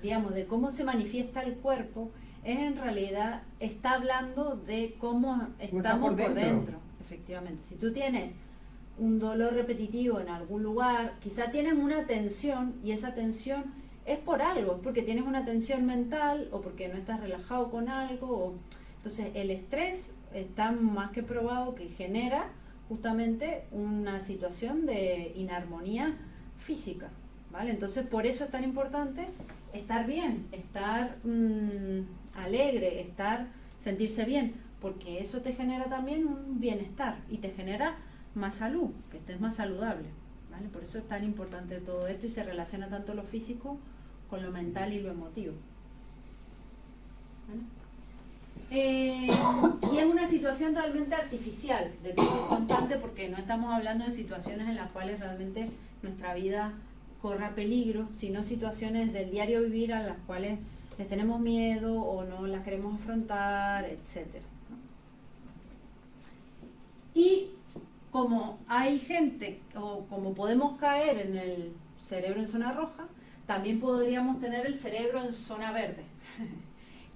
de cómo se manifiesta el cuerpo es en realidad, está hablando de cómo estamos por dentro. Efectivamente. Si tú tienes un dolor repetitivo en algún lugar, quizá tienes una tensión y esa tensión es por algo, es porque tienes una tensión mental o porque no estás relajado con algo. Entonces el estrés está más que probado que genera justamente una situación de inarmonía física. ¿Vale? Entonces por eso es tan importante estar bien, estar alegre, sentirse bien, porque eso te genera también un bienestar y te genera más salud, que estés más saludable. ¿Vale? Por eso es tan importante todo esto y se relaciona tanto lo físico con lo mental y lo emotivo. ¿Vale? Y es una situación realmente artificial de crisis constante porque no estamos hablando de situaciones en las cuales realmente nuestra vida corra peligro, sino situaciones del diario vivir a las cuales les tenemos miedo o no las queremos afrontar, etc. Y como hay gente, o como podemos caer en el cerebro en zona roja, también podríamos tener el cerebro en zona verde.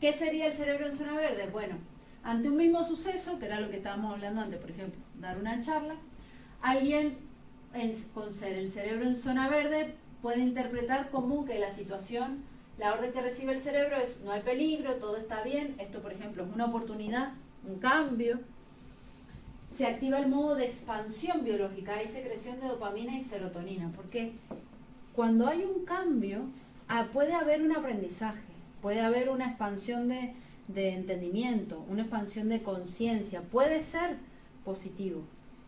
¿Qué sería el cerebro en zona verde? Bueno, ante un mismo suceso, que era lo que estábamos hablando antes, por ejemplo, dar una charla, alguien con el cerebro en zona verde puede interpretar como que la situación, la orden que recibe el cerebro es: no hay peligro, todo está bien, esto por ejemplo es una oportunidad, un cambio. Se activa el modo de expansión biológica, hay secreción de dopamina y serotonina, porque cuando hay un cambio puede haber un aprendizaje, puede haber una expansión de entendimiento, una expansión de conciencia, puede ser positivo,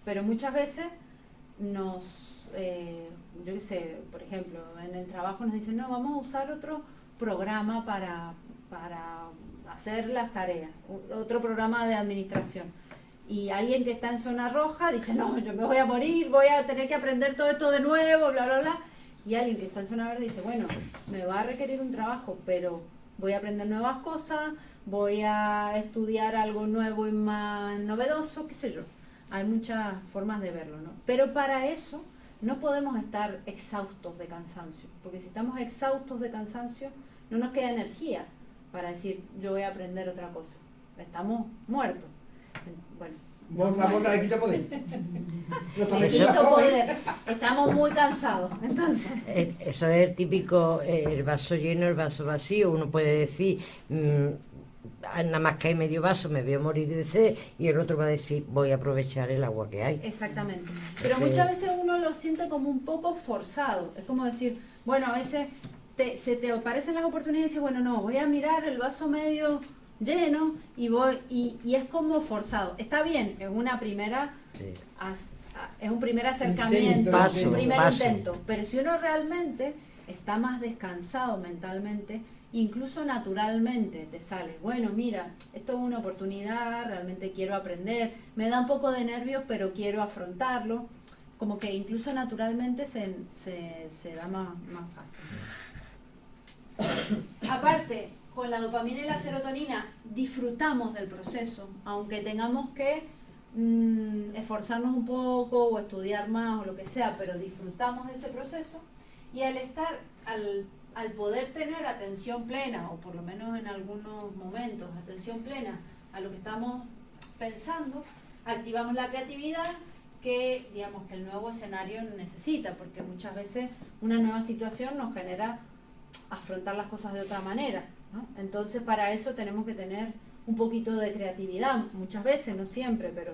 pero muchas veces yo qué sé, por ejemplo, en el trabajo nos dicen: no, vamos a usar otro programa para hacer las tareas, otro programa de administración. Y alguien que está en zona roja dice: no, yo me voy a morir, voy a tener que aprender todo esto de nuevo, bla, bla, bla. Y alguien que está en zona verde dice: bueno, me va a requerir un trabajo, pero voy a aprender nuevas cosas, voy a estudiar algo nuevo y más novedoso, qué sé yo. Hay muchas formas de verlo, ¿no? Pero para eso no podemos estar exhaustos de cansancio, porque si estamos exhaustos de cansancio no nos queda energía para decir: yo voy a aprender otra cosa. Estamos muertos. Bueno, la boca de quita poder. Estamos muy cansados, entonces. Eso es el típico, el vaso lleno, el vaso vacío. Uno puede decir, nada más que hay medio vaso, me voy a morir de sed, y el otro va a decir: voy a aprovechar el agua que hay. Exactamente. Pero muchas veces uno lo siente como un poco forzado. Es como decir, bueno, a veces se te aparecen las oportunidades y dices: bueno, no, voy a mirar el vaso medio lleno y es como forzado. Está bien, es una primera, es un primer acercamiento, un primer intento, pero si uno realmente está más descansado mentalmente, incluso naturalmente te sale: bueno, mira, esto es una oportunidad, realmente quiero aprender, me da un poco de nervios, pero quiero afrontarlo. Como que incluso naturalmente se da más fácil. Aparte, con la dopamina y la serotonina disfrutamos del proceso, aunque tengamos que esforzarnos un poco o estudiar más o lo que sea, pero disfrutamos de ese proceso. Y al poder tener atención plena, o por lo menos en algunos momentos atención plena a lo que estamos pensando, activamos la creatividad que, digamos, que el nuevo escenario necesita, porque muchas veces una nueva situación nos genera afrontar las cosas de otra manera, ¿no? Entonces, para eso tenemos que tener un poquito de creatividad, muchas veces, no siempre, pero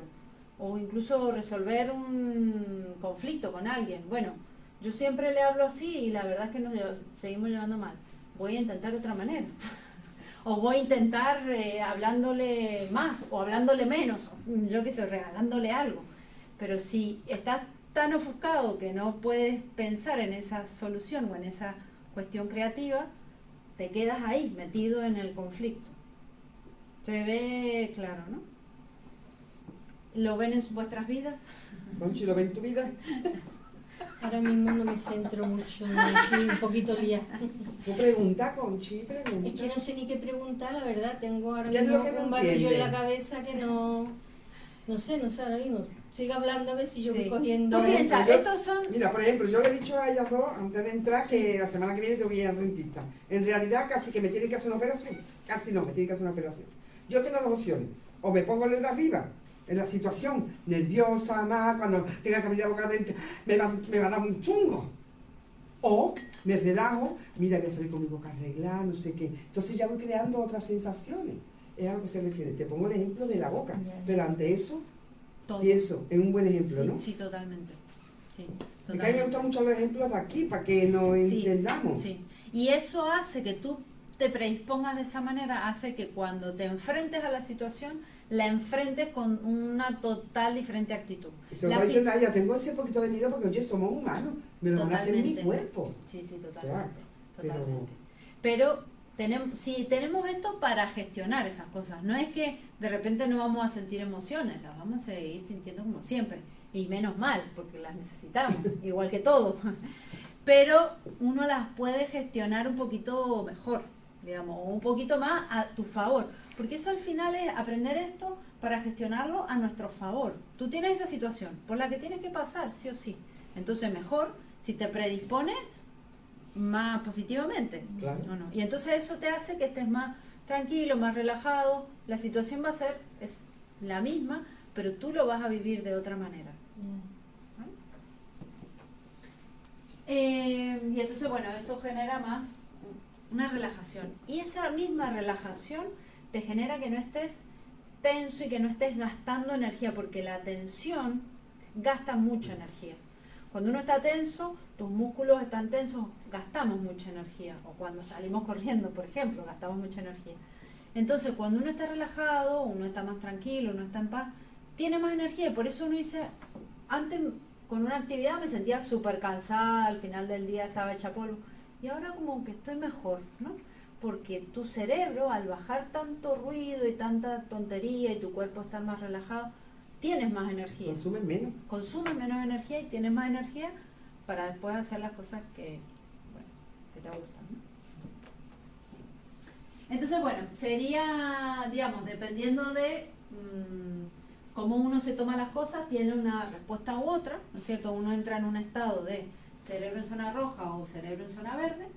o incluso resolver un conflicto con alguien. Bueno, yo siempre le hablo así y la verdad es que nos seguimos llevando mal. Voy a intentar de otra manera. O voy a intentar hablándole más o hablándole menos, yo qué sé, regalándole algo. Pero si estás tan ofuscado que no puedes pensar en esa solución o en esa cuestión creativa, te quedas ahí, metido en el conflicto. Se ve claro, ¿no? ¿Lo ven en vuestras vidas? Conchi, ¿lo ven en tu vida? Ahora mismo no me centro mucho, estoy un poquito liada. Tú pregunta, Conchi, pregunta. Es que no sé ni qué preguntar, la verdad. Tengo ahora ¿Qué es mismo lo que no un barullo en entiende? la cabeza que no sé ahora mismo. Siga hablando a ver si yo voy Sí. cogiendo. ¿Tú piensas? Estos son... Mira, por ejemplo, yo le he dicho a ellas dos antes de entrar que la semana que viene tengo que ir al dentista. En realidad casi que me tienen que hacer una operación. Casi no, me tienen que hacer una operación. Yo tengo dos opciones. O me pongo el de arriba, en la situación, nerviosa, más, cuando tenga que abrir la boca adentro, me va a dar un chungo. O me relajo, mira, voy a salir con mi boca arreglada, no sé qué. Entonces ya voy creando otras sensaciones. Es a lo que se refiere. Te pongo el ejemplo de la boca. Pero ante eso, Todo. y eso es un buen ejemplo, Sí, ¿no? sí, totalmente. Sí, Porque a mí me gustan mucho los ejemplos de aquí, para que nos Sí, entendamos. sí. Y eso hace que tú te predispongas de esa manera, hace que cuando te enfrentes a la situación, la enfrentes con una total diferente actitud. Y se lo La está si- diciendo a ella, tengo ese poquito de miedo porque, oye, somos humanos, me lo van a hacer en mi Totalmente. cuerpo. Sí, sí, O sea, totalmente. pero- Totalmente. Pero tenemos esto para gestionar esas cosas. No es que de repente no vamos a sentir emociones, las vamos a seguir sintiendo como siempre. Y menos mal, porque las necesitamos, igual que todo. Pero uno las puede gestionar un poquito mejor, digamos, un poquito más a tu favor. Porque eso al final es aprender esto para gestionarlo a nuestro favor. Tú tienes esa situación por la que tienes que pasar, sí o sí. Entonces mejor si te predispones más positivamente. Claro. ¿O no? Y entonces eso te hace que estés más tranquilo, más relajado. La situación va a ser es la misma, pero tú lo vas a vivir de otra manera. Y entonces, bueno, esto genera más una relajación. Y esa misma relajación te genera que no estés tenso y que no estés gastando energía, porque la tensión gasta mucha energía. Cuando uno está tenso, tus músculos están tensos, gastamos mucha energía. O cuando salimos corriendo, por ejemplo, gastamos mucha energía. Entonces, cuando uno está relajado, uno está más tranquilo, uno está en paz, tiene más energía. Y por eso uno dice, antes con una actividad me sentía súper cansada, al final del día estaba hecha polvo. Y ahora como que estoy mejor, ¿no? Porque tu cerebro, al bajar tanto ruido y tanta tontería y tu cuerpo está más relajado, tienes más energía. Consumes menos energía y tienes más energía para después hacer las cosas que te gustan, ¿no? Entonces, bueno, sería, digamos, dependiendo de cómo uno se toma las cosas, tiene una respuesta u otra, ¿no es cierto? Uno entra en un estado de cerebro en zona roja o cerebro en zona verde.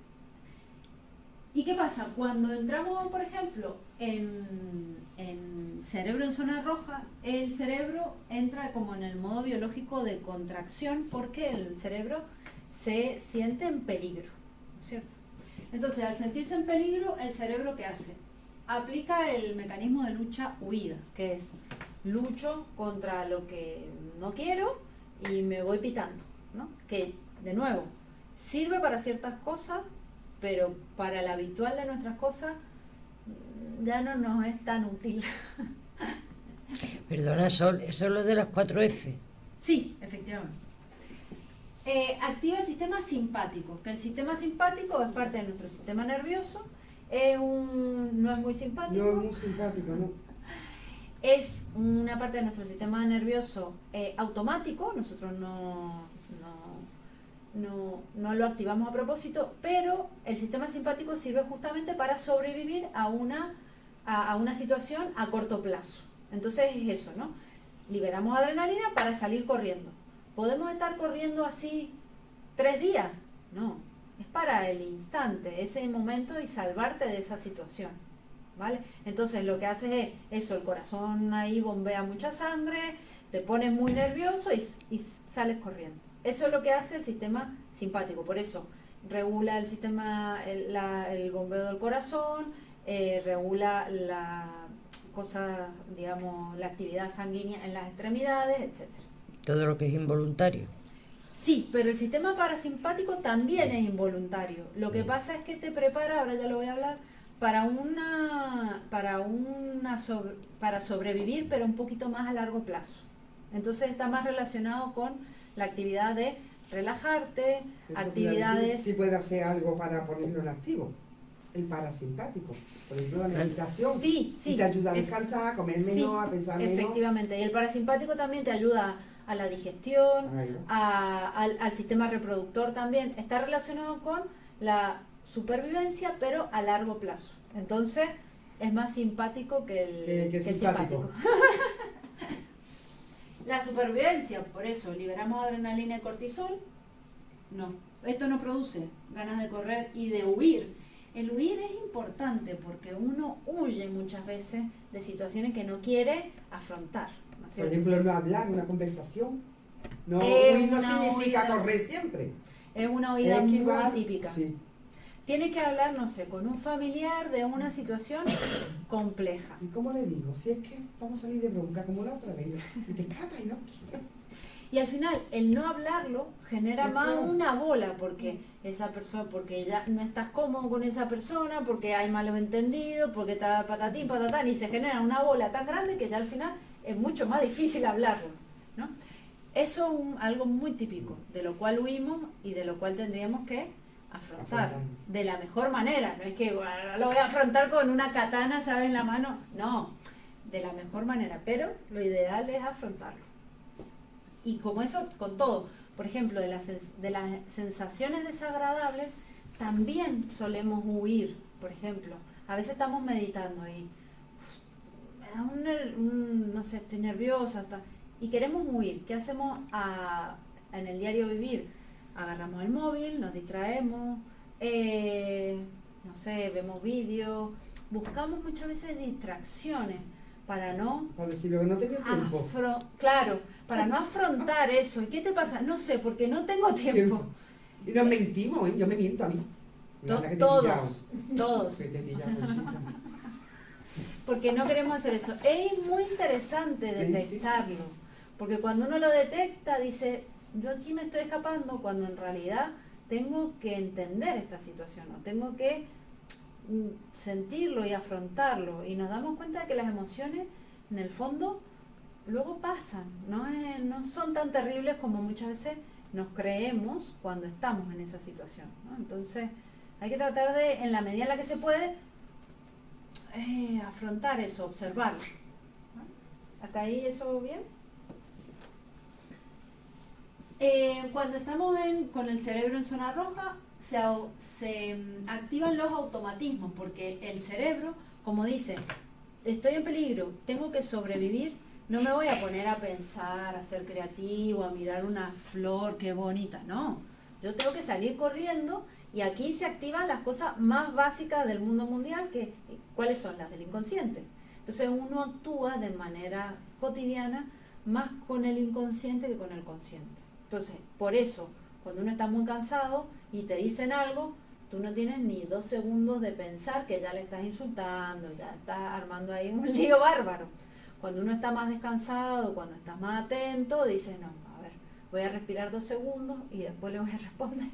¿Y qué pasa? Cuando entramos, por ejemplo, en cerebro en zona roja, el cerebro entra como en el modo biológico de contracción porque el cerebro se siente en peligro, ¿no es cierto? Entonces, al sentirse en peligro, el cerebro ¿qué hace? Aplica el mecanismo de lucha-huida, que es lucho contra lo que no quiero y me voy pitando, ¿no? Que, de nuevo, sirve para ciertas cosas, pero para el habitual de nuestras cosas ya no nos es tan útil. Perdona, Sol, ¿eso es lo de las 4F? Sí, efectivamente. Activa el sistema simpático, que el sistema simpático es parte de nuestro sistema nervioso, no es muy simpático. No es muy simpático, ¿no? Es una parte de nuestro sistema nervioso automático, nosotros no lo activamos a propósito, pero el sistema simpático sirve justamente para sobrevivir a una situación a corto plazo. Entonces es eso, ¿no? Liberamos adrenalina para salir corriendo. ¿Podemos estar corriendo así 3 días? No, es para el instante, ese momento y salvarte de esa situación, ¿vale? Entonces lo que haces es eso, el corazón ahí bombea mucha sangre, te pones muy nervioso y sales corriendo. Eso es lo que hace el sistema simpático, por eso regula el sistema, el bombeo del corazón, regula la cosa, digamos, la actividad sanguínea en las extremidades, etcétera. Todo lo que es involuntario. Sí, pero el sistema parasimpático también es involuntario. Lo que Sí. pasa es que te prepara, ahora ya lo voy a hablar, para sobrevivir, pero un poquito más a largo plazo. Entonces está más relacionado con la actividad de relajarte, Eso actividades... sí puede hacer algo para ponerlo en activo. El parasimpático, por ejemplo, la meditación. Sí. Y te ayuda a descansar, a comer menos, a pensar menos. Efectivamente. Y el parasimpático también te ayuda a la digestión, al sistema reproductor también. Está relacionado con la supervivencia, pero a largo plazo. Entonces, es más simpático que el simpático. La supervivencia, por eso, liberamos adrenalina y cortisol. No, esto no produce ganas de correr y de huir. El huir es importante porque uno huye muchas veces de situaciones que no quiere afrontar, ¿no es Por cierto? ejemplo, no hablar, una conversación. No, Es huir no una significa huida. correr siempre. Es una huida muy Esquivar, típica. sí. Tiene que hablar, no sé, con un familiar de una situación compleja. ¿Y cómo le digo? Si es que vamos a salir de bronca como la otra vez. Y te escapa y no. Y al final, el no hablarlo genera Es más peor. una bola porque esa persona, porque ya no estás cómodo con esa persona, porque hay malos entendidos, porque está patatín, patatán, y se genera una bola tan grande que ya al final es mucho más difícil hablarlo, ¿no? Eso es algo muy típico, de lo cual huimos y de lo cual tendríamos que afrontar de la mejor manera. No es que bueno, lo voy a afrontar con una katana, ¿sabes?, en la mano. No, de la mejor manera, pero lo ideal es afrontarlo. Y como eso, con todo, por ejemplo, de las sensaciones desagradables, también solemos huir. Por ejemplo, a veces estamos meditando y no sé, estoy nerviosa, y queremos huir. ¿Qué hacemos en el diario vivir? Agarramos el móvil, nos distraemos, no sé, vemos vídeos, buscamos muchas veces distracciones para no... Para decirlo que no tengo tiempo. Claro, para no afrontar eso. ¿Y qué te pasa? No sé, porque no tengo tiempo. Y nos mentimos, yo me miento a mí. Todos. Que te he pillado, Conchita. Porque no queremos hacer eso. Es muy interesante detectarlo, porque cuando uno lo detecta dice, yo aquí me estoy escapando, cuando en realidad tengo que entender esta situación, ¿no? Tengo que sentirlo y afrontarlo, y nos damos cuenta de que las emociones en el fondo luego pasan, no son tan terribles como muchas veces nos creemos cuando estamos en esa situación, ¿no? Entonces hay que tratar de, en la medida en la que se puede, afrontar eso, observarlo, ¿no? ¿Hasta ahí eso bien? Cuando estamos con el cerebro en zona roja, se activan los automatismos, porque el cerebro, como dice, estoy en peligro, tengo que sobrevivir, no me voy a poner a pensar, a ser creativo, a mirar una flor, qué bonita, no. Yo tengo que salir corriendo, y aquí se activan las cosas más básicas del mundo mundial, ¿cuáles son? Las del inconsciente. Entonces uno actúa de manera cotidiana más con el inconsciente que con el consciente. Entonces, por eso, cuando uno está muy cansado y te dicen algo, tú no tienes ni 2 segundos de pensar que ya le estás insultando, ya estás armando ahí un lío bárbaro. Cuando uno está más descansado, cuando estás más atento, dices, no, a ver, voy a respirar 2 segundos y después le voy a responder,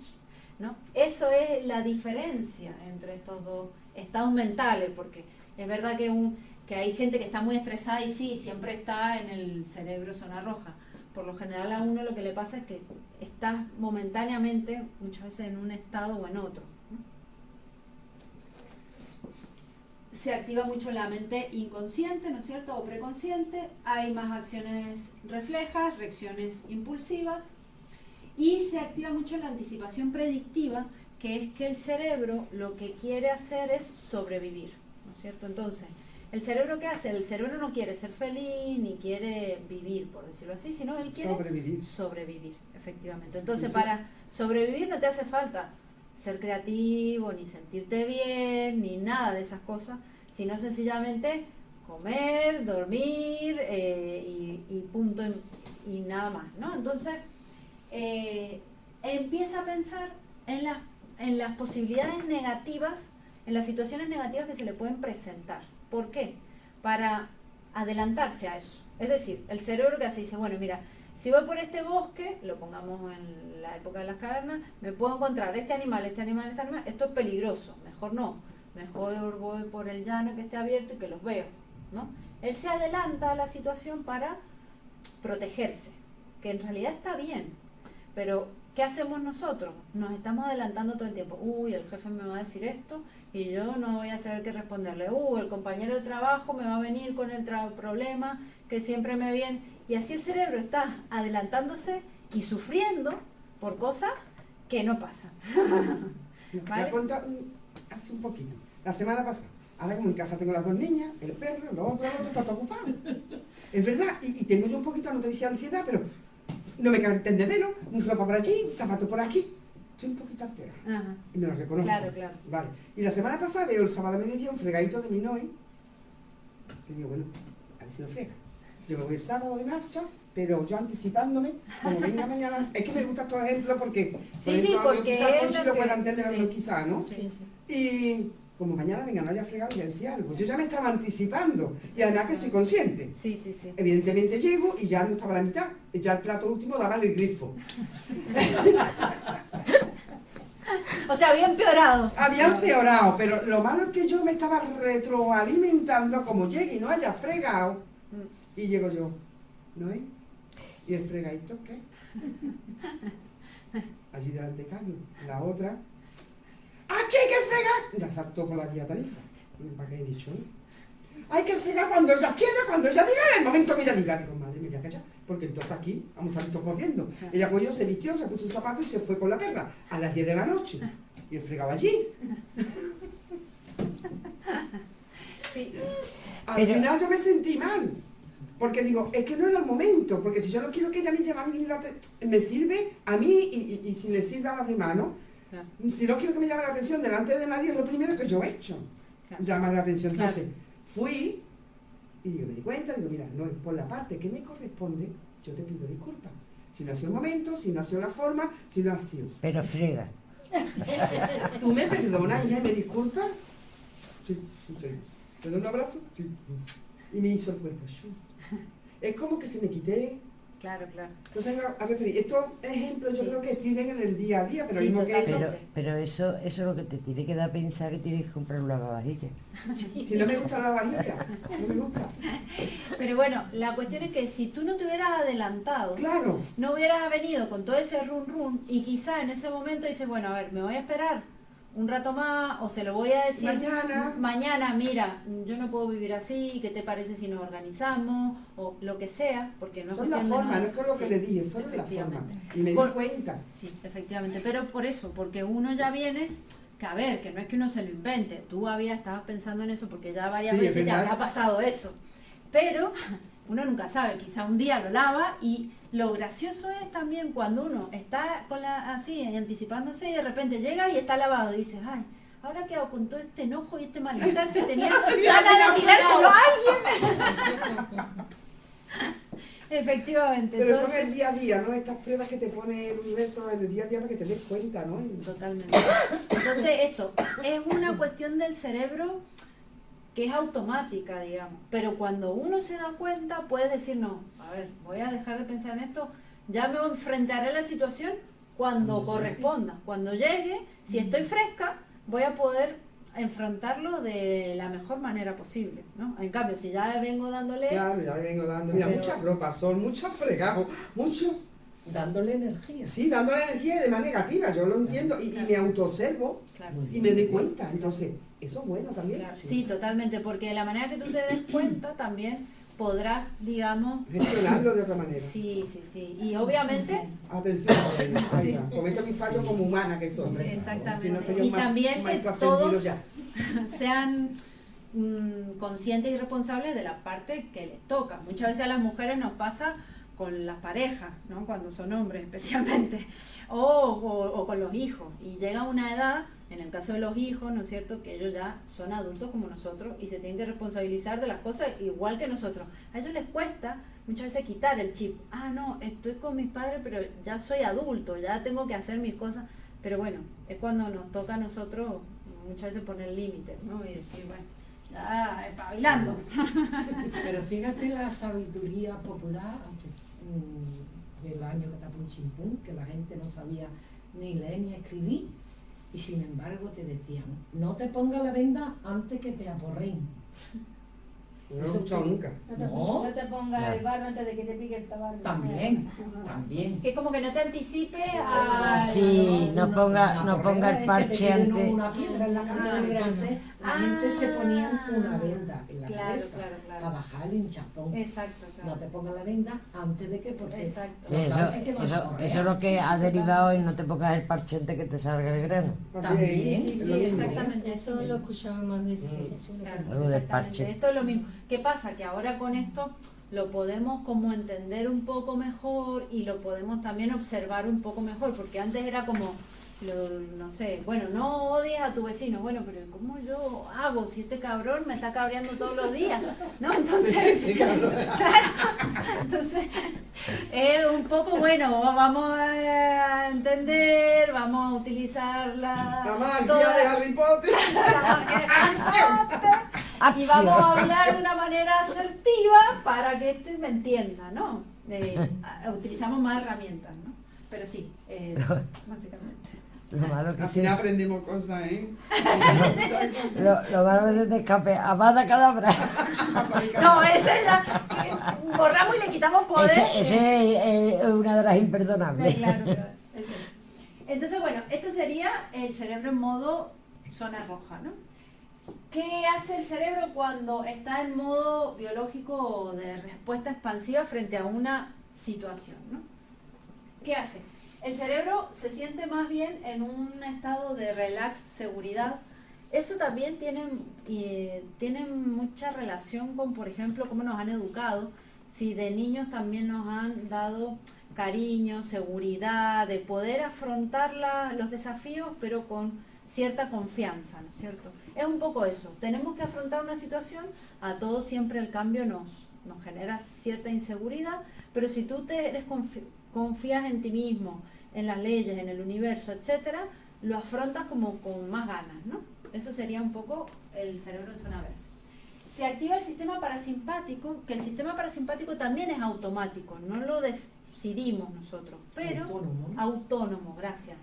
¿no? Eso es la diferencia entre estos dos estados mentales, porque es verdad que hay gente que está muy estresada y sí, siempre está en el cerebro zona roja. Por lo general a uno lo que le pasa es que estás momentáneamente, muchas veces en un estado o en otro, ¿no? Se activa mucho la mente inconsciente, ¿no es cierto?, o preconsciente, hay más acciones reflejas, reacciones impulsivas, y se activa mucho la anticipación predictiva, que es que el cerebro lo que quiere hacer es sobrevivir, ¿no es cierto? Entonces, ¿el cerebro qué hace? El cerebro no quiere ser feliz ni quiere vivir, por decirlo así, sino él quiere sobrevivir, efectivamente. Entonces, para sobrevivir no te hace falta ser creativo, ni sentirte bien, ni nada de esas cosas, sino sencillamente comer, dormir y punto, y nada más, ¿no? Entonces, empieza a pensar en las posibilidades negativas, en las situaciones negativas que se le pueden presentar. ¿Por qué? Para adelantarse a eso. Es decir, el cerebro que hace dice, bueno, mira, si voy por este bosque, lo pongamos en la época de las cavernas, me puedo encontrar este animal, esto es peligroso, mejor no, mejor voy por el llano que esté abierto y que los veo, ¿no? Él se adelanta a la situación para protegerse, que en realidad está bien, pero ¿qué hacemos nosotros? Nos estamos adelantando todo el tiempo. Uy, el jefe me va a decir esto y yo no voy a saber qué responderle. El compañero de trabajo me va a venir con el problema que siempre me viene. Y así el cerebro está adelantándose y sufriendo por cosas que no pasan. ¿Vale? Voy a contar hace un poquito. La semana pasada. Ahora como en casa tengo las 2 niñas, el perro, lo otro está todo ocupado. Es verdad, y tengo yo un poquito, no te decía ansiedad, pero no me cabe el tendedero, un ropa por allí, un zapato por aquí. Estoy un poquito altera. Ajá. Y me lo reconozco. Claro. Vale. Y la semana pasada veo el sábado a mediodía un fregadito de Minoy. Y digo, bueno, a ver si lo frega. Yo me voy el sábado de marcha, pero yo anticipándome, como venga mañana. Es que me gusta estos ejemplos porque, porque quizás Conchi lo pueda entender, sí. Quizás, ¿no? Sí. Y como mañana venga, no haya fregado, le decía algo. Yo ya me estaba anticipando, y además que soy consciente. Sí. Evidentemente llego y ya no estaba a la mitad, ya el plato último daba el grifo. O sea, había empeorado. Había empeorado, pero lo malo es que yo me estaba retroalimentando, como llegue y no haya fregado, y llego yo, ¿no es? ¿Y el fregadito qué? Allí delante de Carlos, la otra, ¡aquí hay que fregar! Ya saltó por la guía tarifa, ¿para qué he dicho? Hay que fregar cuando ella quiera, cuando ella diga, en el momento que ella diga. Digo, madre, me voy a callar, porque entonces aquí vamos a salir todos corriendo. Ella cogió, se vistió, se puso un zapato y se fue con la perra a las 10 de la noche. Y él fregaba allí. Sí. Al final yo me sentí mal, Porque digo, es que no era el momento, porque si yo no quiero que ella me llame a mí, me sirve a mí y si le sirve a las demás, ¿no? Claro. Si no quiero que me llame la atención delante de nadie, es lo primero que yo he hecho, Claro. llamar la atención. Claro. Entonces, fui y digo, me di cuenta, digo, mira, no es por la parte que me corresponde, yo te pido disculpas. Si no ha sido el momento, si no ha sido la forma, si no ha sido. Pero friega. ¿Tú me perdonas y ya me disculpas? Sí, sí. ¿Te doy un abrazo? Sí. Y me hizo el cuerpo. Es como que se me quité. Claro, claro. Entonces, a referir, estos ejemplos yo Sí. creo que sirven en el día a día, pero Sí, mismo que eso, Pero eso es lo que te tiene que dar a pensar que tienes que comprar una lavavajillas. si no me gusta la vajilla, no me gusta. Pero bueno, la cuestión es que si tú no te hubieras adelantado, Claro, no hubieras venido con todo ese run run y quizá en ese momento dices, bueno, a ver, me voy a esperar un rato más o se lo voy a decir mañana, mira, yo no puedo vivir así, ¿qué te parece si nos organizamos? O lo que sea, porque no es son la cuestión de forma, más. no es con lo que Sí, le dije, fueron la forma. efectivamente. Y me di Por- cuenta. Sí, efectivamente, pero por eso, porque uno ya viene, que a ver, que no es que uno se lo invente, tú estabas pensando en eso porque ya varias Sí, es veces te verdad. habrá pasado eso, pero uno nunca sabe, quizá un día lo lava y lo gracioso es también cuando uno está así, anticipándose y de repente llega y está lavado y dices, ay, ahora qué hago con todo este enojo y este malestar que tenía ganas de tirárselo a alguien. Efectivamente. Pero eso entonces- es el día a día, ¿no? Estas pruebas que te pone el universo en el día a día para que te des cuenta, ¿no? Totalmente. Entonces esto es una cuestión del cerebro que es automática, digamos. Pero cuando uno se da cuenta, puedes decir, no, a ver, voy a dejar de pensar en esto, ya me enfrentaré a la situación cuando corresponda. Cuando llegue, si estoy fresca, voy a poder enfrentarlo de la mejor manera posible, ¿no? En cambio, si ya vengo dándole... Claro, ya le vengo dando. Mira, Pero- muchas ropas, son muchos fregados, mucho. Dándole energía. Sí, dando energía de más negativa, yo lo entiendo y me autoobservo Claro. y me doy cuenta. Entonces, eso es bueno también. Claro, sí, totalmente, porque de la manera que tú te des cuenta también podrás, digamos... Gestionarlo de otra manera. Sí, sí, sí. Y obviamente... Atención, ahí Sí. va. Cometa mi fallo como humana que soy. Exactamente. Si no sería Y un también que maestro ascendido todos ya. sean conscientes y responsables de la parte que les toca. Muchas veces a las mujeres nos pasa con las parejas, ¿no? Cuando son hombres especialmente, o con los hijos. Y llega una edad, en el caso de los hijos, ¿no es cierto?, que ellos ya son adultos como nosotros y se tienen que responsabilizar de las cosas igual que nosotros. A ellos les cuesta muchas veces quitar el chip. Ah, no, estoy con mis padres, pero ya soy adulto, ya tengo que hacer mis cosas. Pero bueno, es cuando nos toca a nosotros muchas veces poner límites, ¿no? Y decir, bueno, ya espabilando. Pero fíjate la sabiduría popular del año Catapum Chimpún, que la gente no sabía ni leer ni escribir, y sin embargo te decían, no te pongas la venda antes que te aporren. No lo he escuchado nunca. No. No te pongas Claro. el barro antes de que te pique el tabaco. También, también. Que como que no te anticipe a... Sí, no ponga el parche antes. Una piedra en la cabeza, entonces la gente se ponía una venda en la Claro, cabeza claro, para claro. bajar el hinchazón. Exacto, No claro. te pongas la venda antes de que, porque Exacto. Sí, no eso, sabes si te vas a eso, correr. eso es lo que ha derivado en no te pongas el parche antes que te salga el grano. También. Sí, es sí, lo mismo. exactamente. Eso lo he escuchado más veces. Claro, Algo del exactamente. parche. Esto es lo mismo. ¿Qué pasa? Que ahora con esto lo podemos como entender un poco mejor y lo podemos también observar un poco mejor, porque antes era como, no sé, bueno, no odies a tu vecino, bueno, pero ¿cómo yo hago si este cabrón me está cabreando todos los días? ¿No? Entonces, claro, entonces es un poco, bueno, vamos a entender, vamos a utilizar La toda- magia de Harry Potter. y vamos a hablar de una manera asertiva para que este me entienda, ¿no? Utilizamos más herramientas, ¿no? Pero sí, básicamente. Lo malo que Al se, final aprendemos cosas, ¿eh? lo malo que se te escape. Avada Kedavra. No, ese ya borramos y le quitamos poder. Ese es una de las imperdonables. Claro, claro, ese. Entonces, bueno, esto sería el cerebro en modo zona roja, ¿no? ¿Qué hace el cerebro cuando está en modo biológico de respuesta expansiva frente a una situación, ¿no? ¿Qué hace? El cerebro se siente más bien en un estado de relax, seguridad. Eso también tiene mucha relación con, por ejemplo, cómo nos han educado. si de niños también nos han dado cariño, seguridad, de poder afrontar los desafíos, pero con cierta confianza, ¿no es cierto? Es un poco eso, tenemos que afrontar una situación, a todos siempre el cambio nos genera cierta inseguridad, pero si tú confías en ti mismo, en las leyes, en el universo, etcétera, lo afrontas como con más ganas, ¿no? Eso sería un poco el cerebro en zona verde. Se activa el sistema parasimpático, que el sistema parasimpático también es automático, no lo decidimos nosotros, pero autónomo, gracias.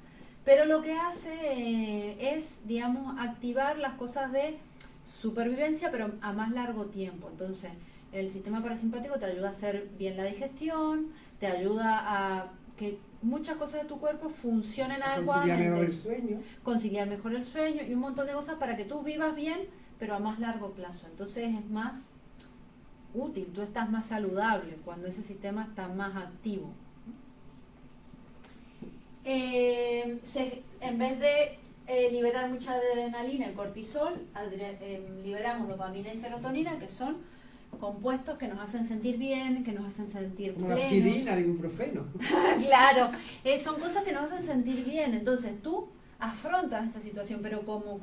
Pero lo que hace es, digamos, activar las cosas de supervivencia, pero a más largo tiempo. Entonces, el sistema parasimpático te ayuda a hacer bien la digestión, te ayuda a que muchas cosas de tu cuerpo funcionen adecuadamente. Conciliar mejor el sueño y un montón de cosas para que tú vivas bien, pero a más largo plazo. Entonces es más útil, tú estás más saludable cuando ese sistema está más activo. En vez de liberar mucha adrenalina y cortisol, liberamos dopamina y serotonina, que son compuestos que nos hacen sentir bien, que nos hacen sentir como plenos. La aspirina, el ibuprofeno. Claro, son cosas que nos hacen sentir bien. Entonces tú afrontas esa situación, pero como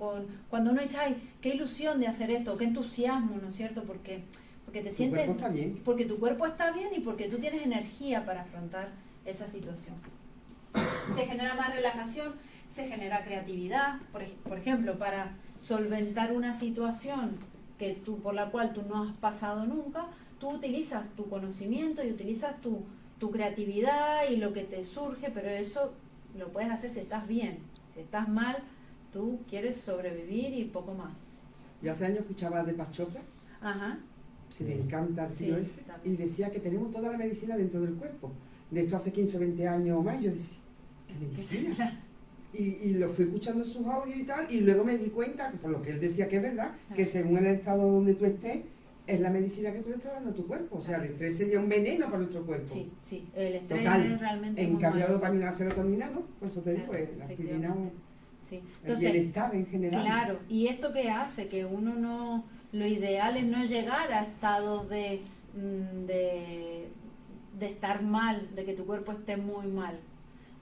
cuando uno dice, ay, qué ilusión de hacer esto, qué entusiasmo, ¿no es cierto? Porque te sientes... Tu cuerpo está bien. Porque tu cuerpo está bien y porque tú tienes energía para afrontar esa situación. Se genera más relajación, se genera creatividad, por ejemplo, para solventar una situación por la cual tú no has pasado nunca, tú utilizas tu conocimiento y utilizas tu creatividad y lo que te surge, pero eso lo puedes hacer si estás bien. Si estás mal, tú quieres sobrevivir y poco más. Yo hace años escuchaba de Pachoca, Ajá. que me encanta el tío ese, también. y decía que tenemos toda la medicina dentro del cuerpo. De esto hace 15 o 20 años o más, yo decía, ¿qué medicina? Y lo fui escuchando en sus audios y tal, y luego me di cuenta, por lo que él decía que es verdad, que según el estado donde tú estés, es la medicina que tú le estás dando a tu cuerpo. O sea, el estrés sería un veneno para nuestro cuerpo. Sí, el estrés Total. es realmente En muy cambio, la malo. dopamina y la serotonina, ¿no? Por eso te digo, Claro, la aspirina, Sí. el Entonces, bienestar en general. claro, y esto que hace que uno no, lo ideal es no llegar a estados de estar mal, de que tu cuerpo esté muy mal.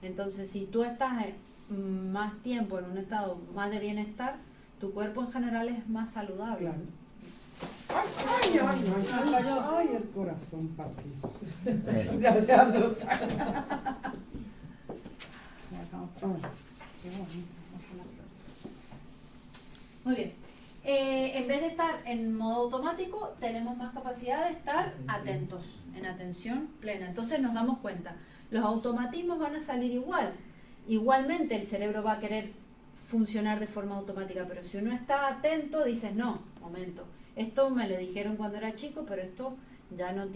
Entonces, si tú estás más tiempo en un estado más de bienestar, tu cuerpo en general es más saludable. Claro. Ay, el corazón partido. De Alejandro Sanz. Muy bien. En vez de estar en modo automático, tenemos más capacidad de estar atentos, en atención plena. Entonces nos damos cuenta, los automatismos van a salir igual. Igualmente el cerebro va a querer funcionar de forma automática, pero si uno está atento, dices, no, momento, esto me lo dijeron cuando era chico, pero esto ya no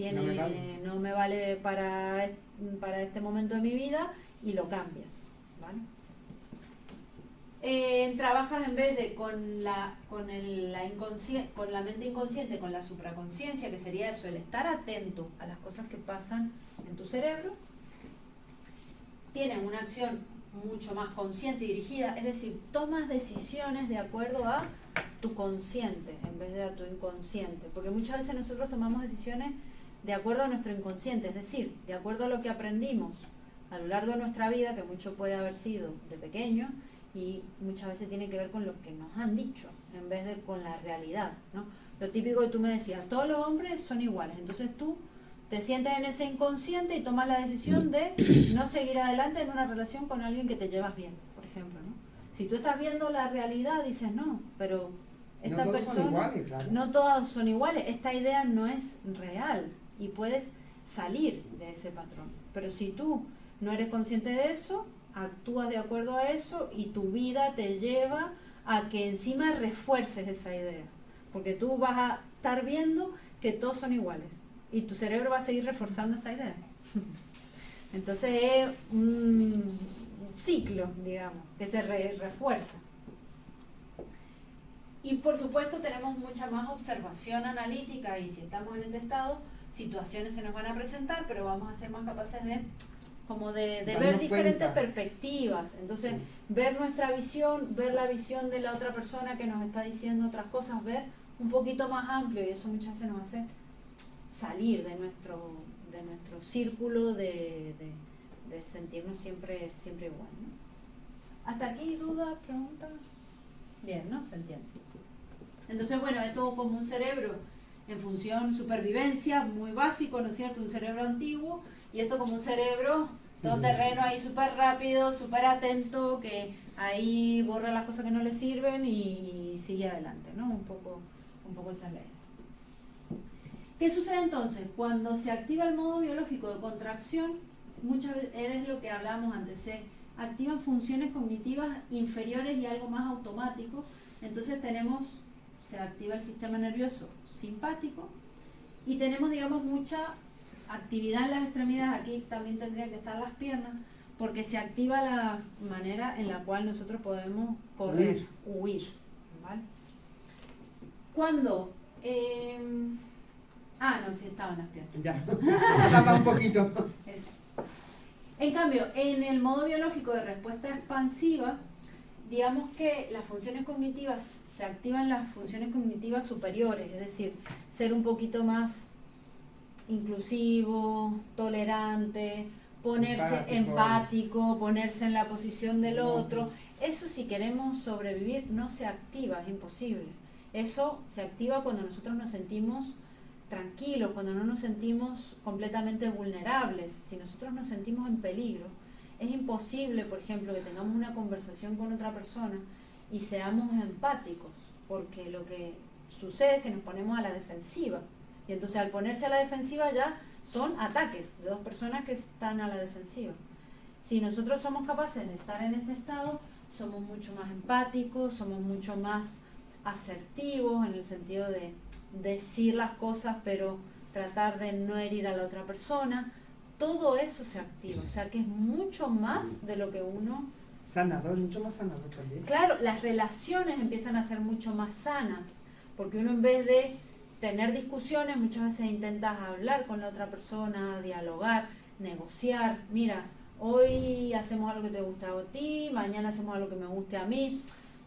me vale para este momento de mi vida, y lo cambias, ¿vale? Trabajas en vez de con la mente inconsciente, con la supraconsciencia, que sería eso, el estar atento a las cosas que pasan en tu cerebro. Tienes una acción mucho más consciente y dirigida, es decir, tomas decisiones de acuerdo a tu consciente en vez de a tu inconsciente, porque muchas veces nosotros tomamos decisiones de acuerdo a nuestro inconsciente, es decir, de acuerdo a lo que aprendimos a lo largo de nuestra vida, que mucho puede haber sido de pequeño, y muchas veces tiene que ver con lo que nos han dicho, en vez de con la realidad, ¿no? Lo típico que tú me decías, todos los hombres son iguales, entonces tú te sientes en ese inconsciente y tomas la decisión de no seguir adelante en una relación con alguien que te llevas bien, por ejemplo, ¿no? Si tú estás viendo la realidad, dices, no, pero esta persona, son iguales, claro. no todas son iguales, esta idea no es real y puedes salir de ese patrón. Pero si tú no eres consciente de eso, actúas de acuerdo a eso y tu vida te lleva a que encima refuerces esa idea, porque tú vas a estar viendo que todos son iguales y tu cerebro va a seguir reforzando esa idea. Entonces es un ciclo, digamos, que se refuerza. Y por supuesto tenemos mucha más observación analítica, y si estamos en este estado, situaciones se nos van a presentar, pero vamos a ser más capaces de ver diferentes perspectivas. Entonces, ver nuestra visión, ver la visión de la otra persona que nos está diciendo otras cosas, ver un poquito más amplio, y eso muchas veces nos hace salir de nuestro círculo de sentirnos siempre igual, ¿no? ¿Hasta aquí dudas, preguntas? Bien, ¿no? Se entiende. Entonces, bueno, es todo como un cerebro en función supervivencia, muy básico, ¿no es cierto? Un cerebro antiguo, y esto como un cerebro todoterreno ahí súper rápido, súper atento, que ahí borra las cosas que no le sirven y sigue adelante, ¿no? Un poco esa es la idea. ¿Qué sucede entonces? Cuando se activa el modo biológico de contracción, muchas veces es lo que hablábamos antes, se activan funciones cognitivas inferiores y algo más automático. Entonces se activa el sistema nervioso simpático y tenemos, digamos, mucha actividad en las extremidades. Aquí también tendría que estar las piernas, porque se activa la manera en la cual nosotros podemos correr, huir, ¿vale? Cuando no, sí estaban las piernas. Ya, tapa un poquito. Eso. En cambio, en el modo biológico de respuesta expansiva, digamos que las funciones cognitivas, se activan las funciones cognitivas superiores, es decir, ser un poquito más inclusivo, tolerante, ponerse empático, ponerse en la posición del otro. Eso, si queremos sobrevivir, no se activa, es imposible. Eso se activa cuando nosotros nos sentimos tranquilos, cuando no nos sentimos completamente vulnerables, si nosotros nos sentimos en peligro. Es imposible, por ejemplo, que tengamos una conversación con otra persona y seamos empáticos, porque lo que sucede es que nos ponemos a la defensiva, y entonces al ponerse a la defensiva ya son ataques de dos personas que están a la defensiva. Si nosotros somos capaces de estar en este estado, somos mucho más empáticos, somos mucho más asertivos en el sentido de decir las cosas, pero tratar de no herir a la otra persona. Todo eso se activa, o sea que es mucho más de lo que uno... Sanador, mucho más sanador también. Claro, las relaciones empiezan a ser mucho más sanas, porque uno, en vez de tener discusiones, muchas veces intentas hablar con la otra persona, dialogar, negociar. Mira, hoy hacemos algo que te gusta a ti, mañana hacemos algo que me guste a mí.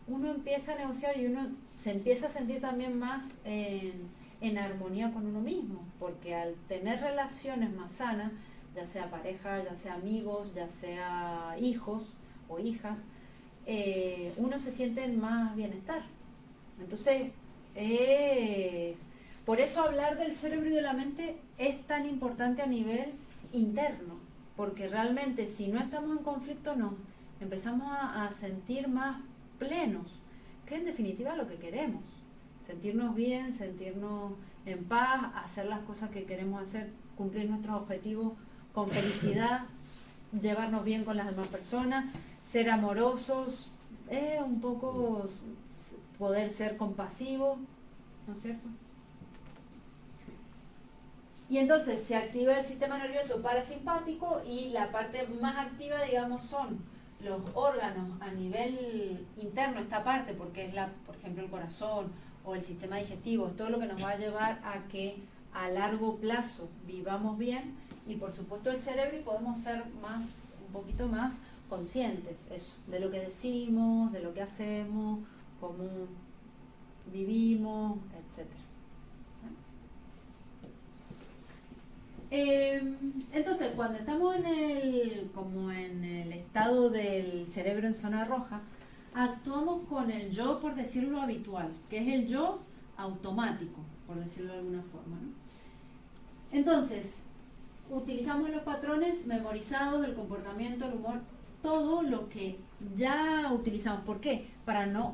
Uno empieza a negociar y uno se empieza a sentir también más en armonía con uno mismo, porque al tener relaciones más sanas, ya sea pareja, ya sea amigos, ya sea hijos o hijas, uno se siente en más bienestar. Entonces, por eso hablar del cerebro y de la mente es tan importante a nivel interno, porque realmente si no estamos en conflicto, nos empezamos a sentir más plenos, que en definitiva es lo que queremos, sentirnos bien, sentirnos en paz, hacer las cosas que queremos hacer, cumplir nuestros objetivos con felicidad, llevarnos bien con las demás personas, ser amorosos, un poco poder ser compasivos, ¿no es cierto? Y entonces se activa el sistema nervioso parasimpático, y la parte más activa, digamos, son los órganos a nivel interno, esta parte, porque es por ejemplo, el corazón o el sistema digestivo, es todo lo que nos va a llevar a que a largo plazo vivamos bien, y por supuesto el cerebro, y podemos ser un poquito más conscientes de lo que decimos, de lo que hacemos, cómo vivimos, etc. Entonces, cuando estamos en el estado del cerebro en zona roja, actuamos con el yo, por decirlo habitual, que es el yo automático, por decirlo de alguna forma, ¿no? Entonces, utilizamos los patrones memorizados del comportamiento, el humor, todo lo que ya utilizamos. ¿Por qué?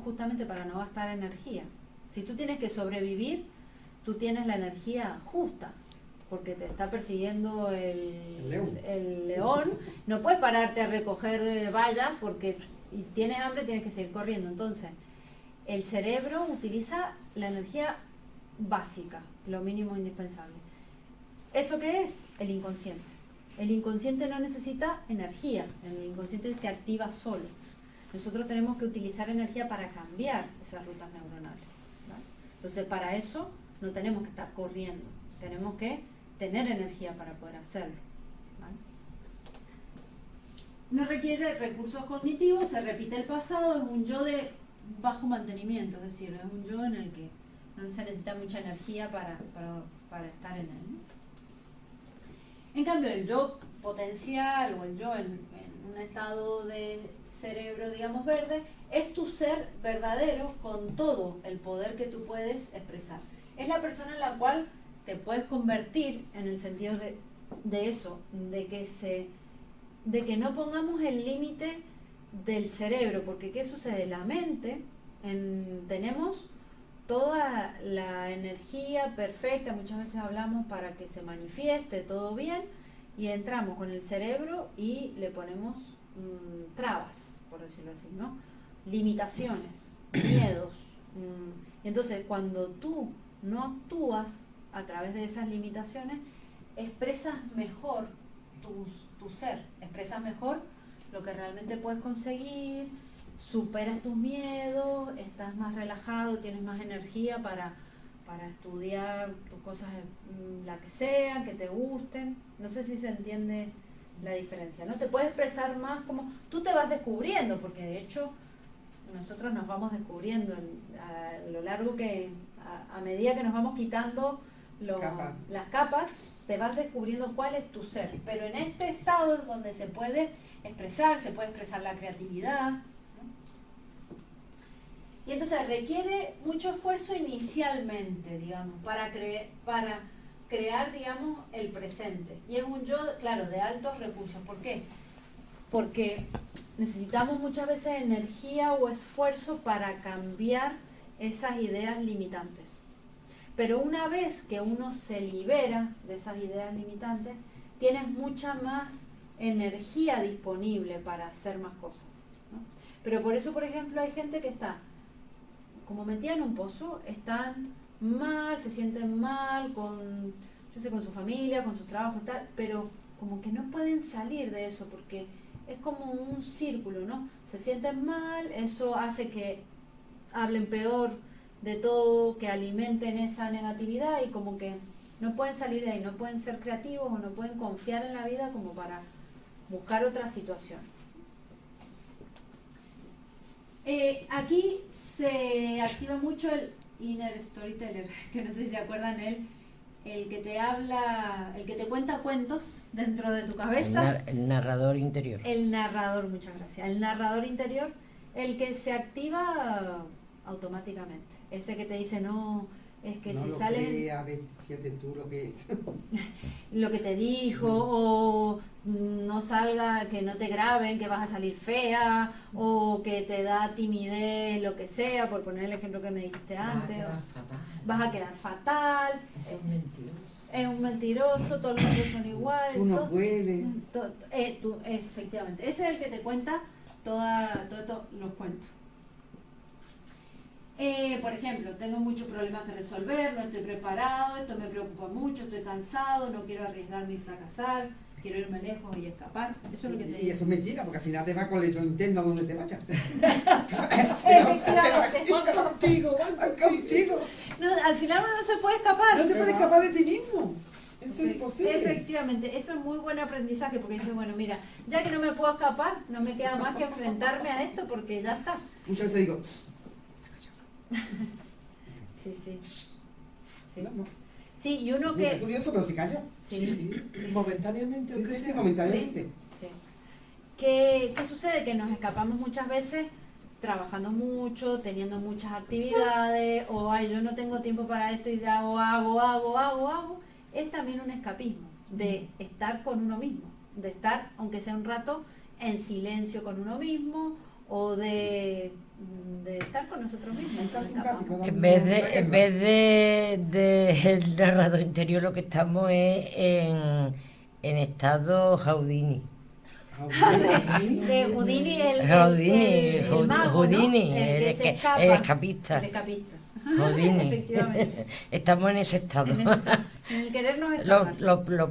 Justamente para no gastar energía. Si tú tienes que sobrevivir, tú tienes la energía justa, porque te está persiguiendo el león. No puedes pararte a recoger bayas, porque tienes hambre, tienes que seguir corriendo. Entonces, el cerebro utiliza la energía básica, lo mínimo indispensable. ¿Eso qué es? El inconsciente. El inconsciente no necesita energía, el inconsciente se activa solo. Nosotros tenemos que utilizar energía para cambiar esas rutas neuronales, ¿vale? Entonces, para eso no tenemos que estar corriendo, tenemos que tener energía para poder hacerlo, ¿vale? No requiere recursos cognitivos, se repite el pasado, es un yo de bajo mantenimiento, es decir, es un yo en el que no se necesita mucha energía para estar en él, ¿no? En cambio, el yo potencial o el yo en un estado de cerebro, digamos, verde, es tu ser verdadero con todo el poder que tú puedes expresar. Es la persona en la cual te puedes convertir en el sentido de eso, de que no pongamos el límite del cerebro, porque ¿qué sucede? La mente, tenemos toda la energía perfecta, muchas veces hablamos para que se manifieste todo bien, y entramos con el cerebro y le ponemos trabas, por decirlo así, ¿no? Limitaciones, miedos. Y entonces, cuando tú no actúas a través de esas limitaciones, expresas mejor tu ser, expresas mejor lo que realmente puedes conseguir, superas tus miedos, estás más relajado, tienes más energía para estudiar tus cosas, la que sean, que te gusten. No sé si se entiende la diferencia, ¿no? Te puedes expresar más como tú te vas descubriendo, porque de hecho nosotros nos vamos descubriendo a lo largo que, a medida que nos vamos quitando las capas, te vas descubriendo cuál es tu ser. Pero en este estado es donde se puede expresar la creatividad, ¿no? Y entonces requiere mucho esfuerzo inicialmente, digamos, para crear, digamos, el presente. Y es un yo, claro, de altos recursos. ¿Por qué? Porque necesitamos muchas veces energía o esfuerzo para cambiar esas ideas limitantes. Pero una vez que uno se libera de esas ideas limitantes, tienes mucha más energía disponible para hacer más cosas, ¿no? Pero por eso, por ejemplo, hay gente que está como metida en un pozo, están mal, se sienten mal con su familia, con sus trabajos y tal, pero como que no pueden salir de eso porque es como un círculo, ¿no? Se sienten mal, eso hace que hablen peor de todo, que alimenten esa negatividad y como que no pueden salir de ahí, no pueden ser creativos o no pueden confiar en la vida como para buscar otra situación. Aquí se activa mucho el inner storyteller, que no sé si se acuerdan el que te habla, el que te cuenta cuentos dentro de tu cabeza. El narrador interior. El narrador, muchas gracias. El narrador interior, el que se activa automáticamente. Ese que te dice, no, es que no si lo salen... Crea, fíjate tú lo que es. Lo que te dijo, o no salga, que no te graben, que vas a salir fea, o que te da timidez, lo que sea, por poner el ejemplo que me dijiste antes. Vas a quedar fatal. Ese es un mentiroso. Es un mentiroso, todos los hombres son iguales. Tú no puedes. Efectivamente, ese es el que te cuenta todos los cuentos. Por ejemplo, tengo muchos problemas que resolver, no estoy preparado, esto me preocupa mucho, estoy cansado, no quiero arriesgarme y fracasar, quiero irme lejos y escapar. Eso es lo que te digo. Y eso es mentira, porque al final te vas con el hecho interno a donde te vayas. Efectivamente. Van contigo. No, al final uno no se puede escapar. No te puedes escapar de ti mismo. Eso es imposible. Efectivamente, eso es muy buen aprendizaje porque dice, bueno, mira, ya que no me puedo escapar, no me queda más que enfrentarme a esto porque ya está. Muchas veces digo, Sí. No. Sí, y uno Mira, que... es curioso, pero se calla. Sí. Momentáneamente. Sí, momentáneamente. Sí. ¿Qué sucede? Que nos escapamos muchas veces trabajando mucho, teniendo muchas actividades, o ay, yo no tengo tiempo para esto y hago. Es también un escapismo de estar con uno mismo, de estar, aunque sea un rato, en silencio con uno mismo, o de estar con nosotros mismos. Está simpático. En vez de el narrador interior, lo que estamos es en estado Houdini. De Houdini, el mago, Houdini, ¿no? el que se escapa. el escapista. El escapista. Houdini. Efectivamente. Estamos en ese estado. En el querernos escapar. Lo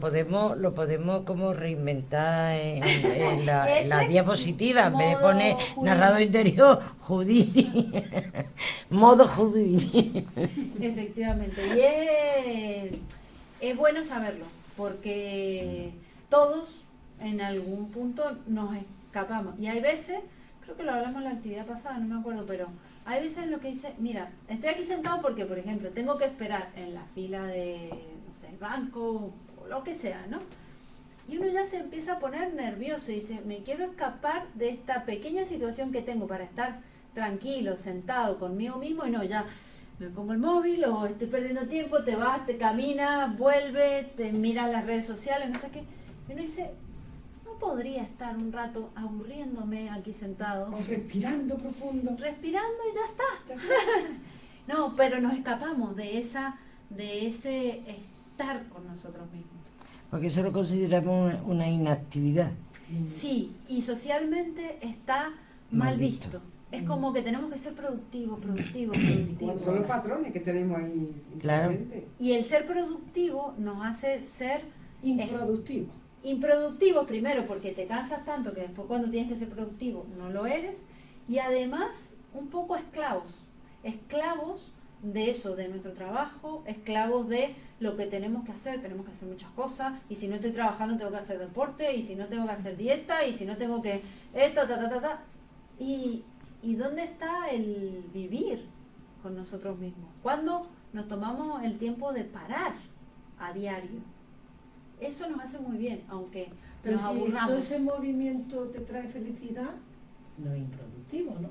podemos como reinventar en la diapositiva, en vez de modo poner Houdini. narrador interior, Houdini. Modo Houdini. Efectivamente. Y es bueno saberlo, porque todos en algún punto nos escapamos. Y hay veces, creo que lo hablamos en la actividad pasada, no me acuerdo, pero hay veces en lo que dice, mira, estoy aquí sentado porque, por ejemplo, tengo que esperar en la fila de, no sé, el banco o lo que sea, ¿no? Y uno ya se empieza a poner nervioso y dice, me quiero escapar de esta pequeña situación que tengo para estar tranquilo, sentado conmigo mismo, y no, ya me pongo el móvil o estoy perdiendo tiempo, te vas, te caminas, vuelves, te miras las redes sociales, no sé qué. Y uno dice, no podría estar un rato aburriéndome aquí sentado. O respirando profundo. Respirando y ya está. No, pero nos escapamos de ese estar con nosotros mismos. Porque eso lo consideramos una inactividad. Sí, y socialmente está mal visto. Es como que tenemos que ser productivos. Son los patrones que tenemos ahí. Claro. Y el ser productivo nos hace ser Improductivo. improductivos primero porque te cansas tanto que después cuando tienes que ser productivo no lo eres, y además un poco esclavos de eso, de nuestro trabajo, esclavos de lo que tenemos que hacer muchas cosas, y si no estoy trabajando tengo que hacer deporte, y si no tengo que hacer dieta, y si no tengo que esto, y ¿dónde está el vivir con nosotros mismos? ¿Cuándo nos tomamos el tiempo de parar a diario? Eso nos hace muy bien, aunque Pero nos si aburramos. todo ese movimiento te trae felicidad, no es improductivo, ¿no?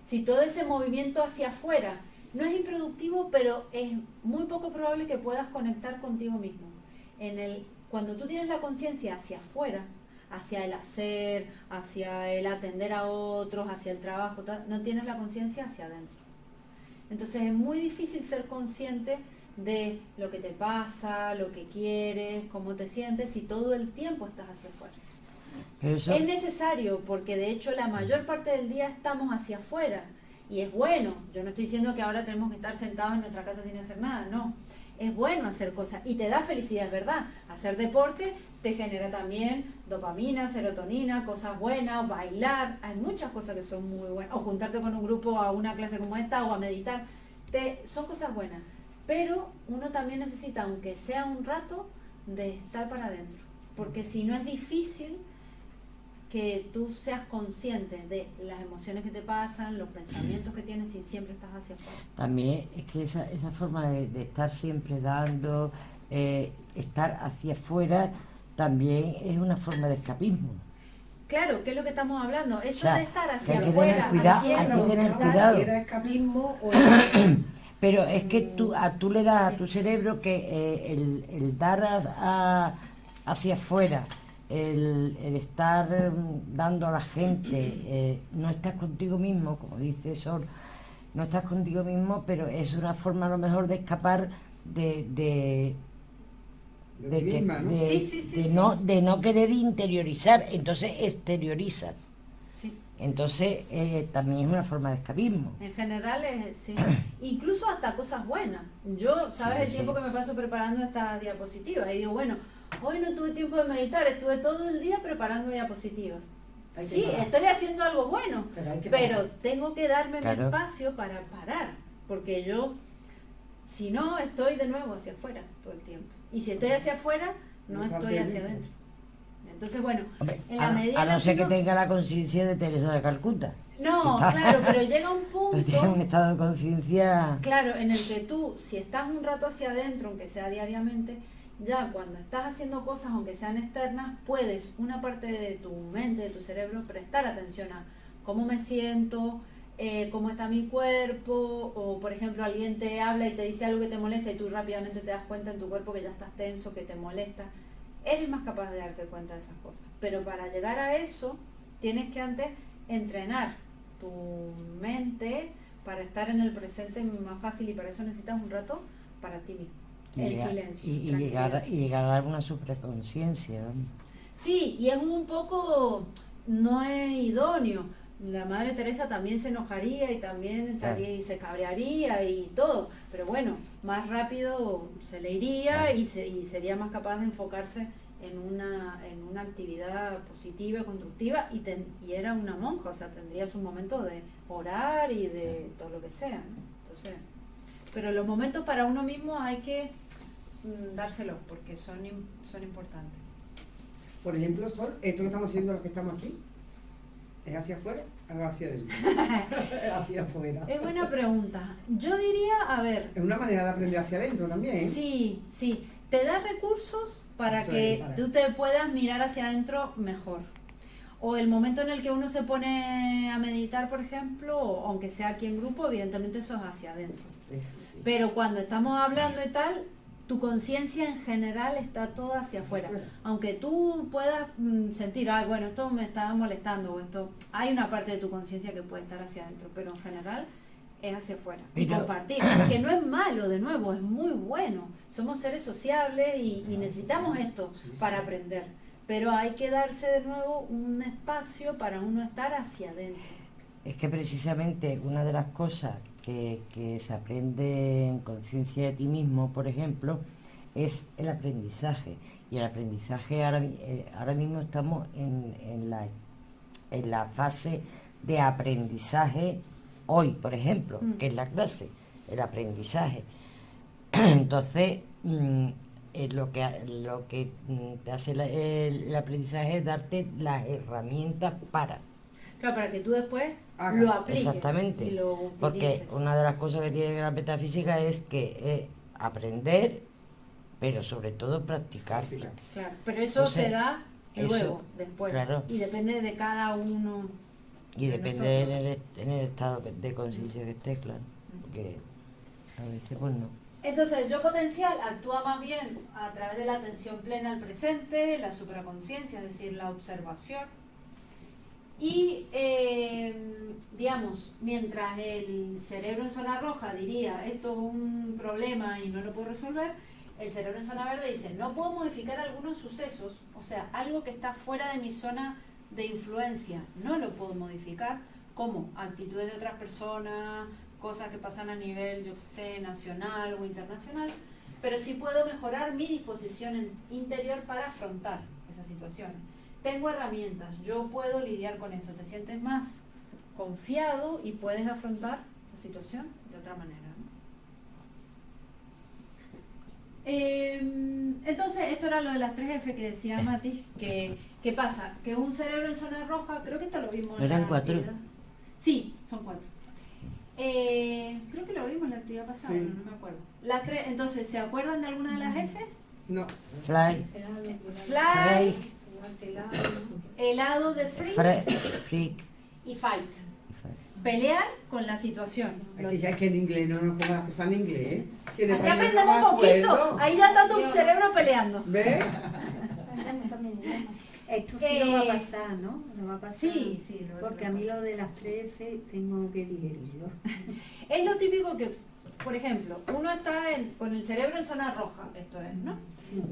Si todo ese movimiento hacia afuera no es improductivo, pero es muy poco probable que puedas conectar contigo mismo. Cuando tú tienes la conciencia hacia afuera, hacia el hacer, hacia el atender a otros, hacia el trabajo, no tienes la conciencia hacia adentro. Entonces es muy difícil ser consciente de lo que te pasa, lo que quieres, cómo te sientes, si todo el tiempo estás hacia afuera. Pero eso, Es necesario, porque de hecho la mayor parte del día estamos hacia afuera, y es bueno. Yo no estoy diciendo que ahora tenemos que estar sentados en nuestra casa sin hacer nada, no. Es bueno hacer cosas y te da felicidad, es verdad. Hacer deporte te genera también dopamina, serotonina, cosas buenas, bailar, hay muchas cosas que son muy buenas, o juntarte con un grupo a una clase como esta o a meditar, son cosas buenas. Pero uno también necesita, aunque sea un rato, de estar para adentro, porque si no es difícil que tú seas consciente de las emociones que te pasan, los pensamientos que tienes, y siempre estás hacia afuera. también es que esa forma de estar siempre dando, estar hacia afuera, también es una forma de escapismo. Claro, ¿qué es lo que estamos hablando? Eso, O sea, de estar que hacia hay que afuera, tener cuidado, haciendo, hay que tener Claro, cuidado. si era escapismo o era... Pero es que tú le das a tu cerebro que el dar hacia afuera, el estar dando a la gente, no estás contigo mismo, como dice Sol, no estás contigo mismo, pero es una forma a lo mejor de escapar de no querer interiorizar, entonces exteriorizas. Sí. Entonces también es una forma de escapismo. En general, sí. Incluso hasta cosas buenas. Yo, ¿sabes? Sí, El tiempo que me paso preparando esta diapositiva. Y digo, bueno, hoy no tuve tiempo de meditar, estuve todo el día preparando diapositivas. Hay que Sí, parar. estoy haciendo algo bueno, Pero hay que pero parar. tengo que darme mi Claro. espacio para parar. Porque yo, si no, estoy de nuevo hacia afuera todo el tiempo. Y si estoy hacia afuera, no No estás estoy hacia dentro. adentro. Entonces, bueno, Hombre, en la medida a no ser que uno- tenga la conciencia de Teresa de Calcuta. No, claro, pero llega un Pero tiene un punto, estado de conciencia. claro, en el que tú, si estás un rato hacia adentro, aunque sea diariamente, ya cuando estás haciendo cosas, aunque sean externas, puedes, una parte de tu mente, de tu cerebro, prestar atención a cómo me siento, cómo está mi cuerpo, o por ejemplo alguien te habla y te dice algo que te molesta y tú rápidamente te das cuenta en tu cuerpo que ya estás tenso, que te molesta. Eres más capaz de darte cuenta de esas cosas. Pero para llegar a eso, tienes que antes entrenar tu mente para estar en el presente más fácil, y para eso necesitas un rato para ti mismo. El silencio. Y tranquilidad. llegar a dar una supraconciencia. ¿no? Sí, y es un poco, no es idóneo. La Madre Teresa también se enojaría y también entraría y se cabrearía y todo, pero bueno, más rápido se le iría Claro. y sería más capaz de enfocarse en una actividad positiva y constructiva, y era una monja, o sea, tendría sus momentos de orar y de todo lo que sea, ¿no? Entonces, pero los momentos para uno mismo hay que dárselos porque son importantes. Por ejemplo, Sol, esto que estamos haciendo los que estamos aquí, ¿Es hacia afuera o hacia adentro? Hacia afuera. Es buena pregunta. Yo diría, a ver, Es una manera de aprender hacia adentro también, ¿eh? sí, sí, te da recursos para Eso que es, tú te puedas mirar hacia adentro mejor. O el momento en el que uno se pone a meditar, por ejemplo, o aunque sea aquí en grupo, evidentemente eso es hacia adentro. Sí. Pero cuando estamos hablando y tal, tu conciencia en general está toda hacia afuera. Aunque tú puedas sentir, ah, bueno, esto me estaba molestando, o esto, hay una parte de tu conciencia que puede estar hacia adentro, pero en general es hacia afuera. Y Pero- compartir, que no es malo, de nuevo, es muy bueno. Somos seres sociables y necesitamos esto para aprender. Pero hay que darse de nuevo un espacio para uno estar hacia adentro. Es que precisamente una de las cosas que se aprende en conciencia de ti mismo, por ejemplo, es el aprendizaje. Y el aprendizaje ahora mismo estamos en la fase de aprendizaje hoy, por ejemplo, que es la clase, el aprendizaje. Entonces, lo que te hace el aprendizaje es darte las herramientas para. Claro, para que tú después Haga. lo apliques. Exactamente, Y lo utilices. porque una de las cosas que tiene la metafísica es que aprender, pero sobre todo practicar. Claro, pero eso Entonces, se da eso, luego, después. claro. Y depende de cada uno. Y de depende nosotros. en el estado de conciencia que esté, claro. Porque a veces pues no. Entonces, el yo potencial actúa más bien a través de la atención plena al presente, la supraconciencia, es decir, la observación. Y, digamos, mientras el cerebro en zona roja diría, esto es un problema y no lo puedo resolver, el cerebro en zona verde dice, no puedo modificar algunos sucesos, o sea, algo que está fuera de mi zona de influencia, no lo puedo modificar, como actitudes de otras personas, cosas que pasan a nivel, yo sé, nacional o internacional, pero sí puedo mejorar mi disposición interior para afrontar esas situaciones. Tengo herramientas, yo puedo lidiar con esto, te sientes más confiado y puedes afrontar la situación de otra manera, ¿no? Entonces, esto era lo de las 3F que decía Mati, que ¿qué pasa? Que un cerebro en zona roja, creo que esto lo vimos en ¿Eran la 4? actividad. Sí, son 4. Creo que lo vimos en la actividad pasada, Sí. pero no me acuerdo. Las 3, entonces, ¿se acuerdan de alguna de las F? No. Fly, Fly, Frey, helado de freeze freak. y fight. Pelear con la situación. Aquí ya es que en inglés no nos pongan las cosas en inglés, ¿eh? Si en Así español no aprendemos me poquito. acuerdo. Ahí ya está tu cerebro peleando. ¿Ves? Esto sí no va a pasar, ¿no? No va a pasar. Sí, sí, lo va a Porque hacer a mí lo de las 3F tengo que digerirlo. Es lo típico que, por ejemplo, uno está con el cerebro en zona roja, esto es, ¿no?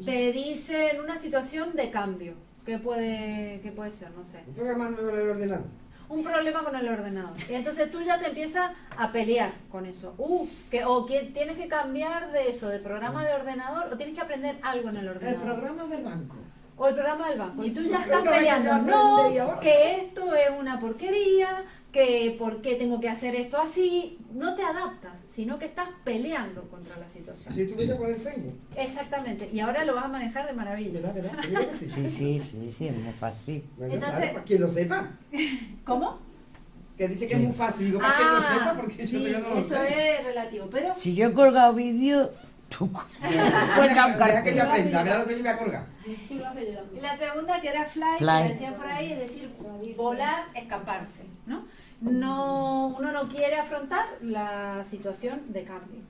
Te dice en una situación de cambio. ¿Qué puede ser? No sé. Un programa nuevo en el ordenador. Un problema con el ordenador. Y entonces tú ya te empiezas a pelear con eso. Que tienes que cambiar de eso, de programa de ordenador, o tienes que aprender algo en el El ordenador. programa del banco. O el programa del banco. Y tú ya estás No, peleando. ya No, aprendí ahora. que esto es una porquería, que por qué tengo que hacer esto así. No te adaptas, sino que estás peleando contra la situación. Así estuviste con el Facebook. Exactamente. Y ahora lo vas a manejar de maravilla. ¿Verdad? ¿Verdad? Seguro que sí. Sí, es muy fácil. Bueno, Entonces- claro, para quien lo sepa. ¿Cómo? Que dice que es muy fácil. Digo, para quien lo sepa, porque sí, yo no lo eso sé. es relativo. Pero Si yo he colgado vídeo, tú cuelga un Deja que yo cartel. aprenda, verá lo que yo voy a colgar. Tú lo haces yo también. la segunda, que era fly, Fly. que decían por ahí, es decir, volar, escaparse, ¿no? Uno no quiere afrontar la situación de cambio.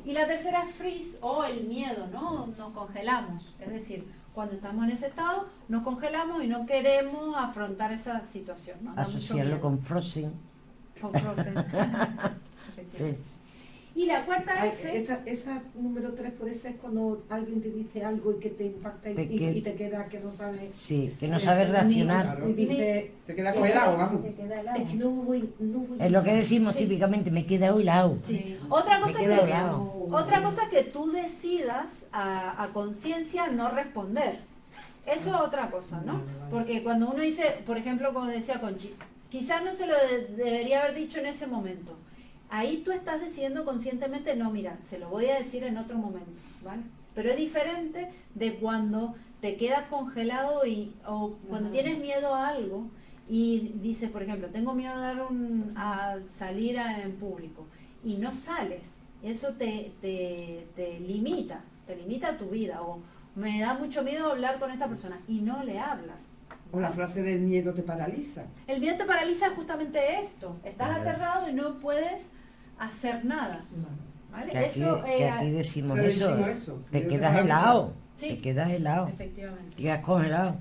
Y la tercera es freeze, o el miedo, ¿no? Nos congelamos. Es decir, cuando estamos en ese estado, nos congelamos y no queremos afrontar esa situación, ¿no? Da mucho Asociarlo miedo. con Frozen. Con Frozen. Freeze. Y la cuarta Ay, F, esa número 3 puede ser cuando alguien te dice algo y que te impacta y, y te queda que no sabes. Sí, que no sabes reaccionar. Claro. Y dice, Te queda congelado, vamos. Te queda es helado. que no voy. Es lo que decimos Sí. típicamente, me queda helado. sí. Otra Me cosa queda que helado. Otra cosa que tú decidas a conciencia no responder. Eso es otra cosa, ¿no? Porque cuando uno dice, por ejemplo, como decía Conchi, quizás no se lo debería haber dicho en ese momento. Ahí tú estás decidiendo conscientemente, no, mira, se lo voy a decir en otro momento, ¿vale? Pero es diferente de cuando te quedas congelado o cuando tienes miedo a algo y dices, por ejemplo, tengo miedo a salir en público y no sales, eso te limita tu vida, o me da mucho miedo hablar con esta persona y no le hablas. O la frase del miedo te paraliza. El miedo te paraliza justamente esto, estás Claro. aterrado y no puedes hacer nada. ¿Vale? Que aquí, Eso, que aquí decimos Se eso, decimos eso. te Miedo quedas paraliza. helado, Sí. te quedas helado, efectivamente. te quedas congelado.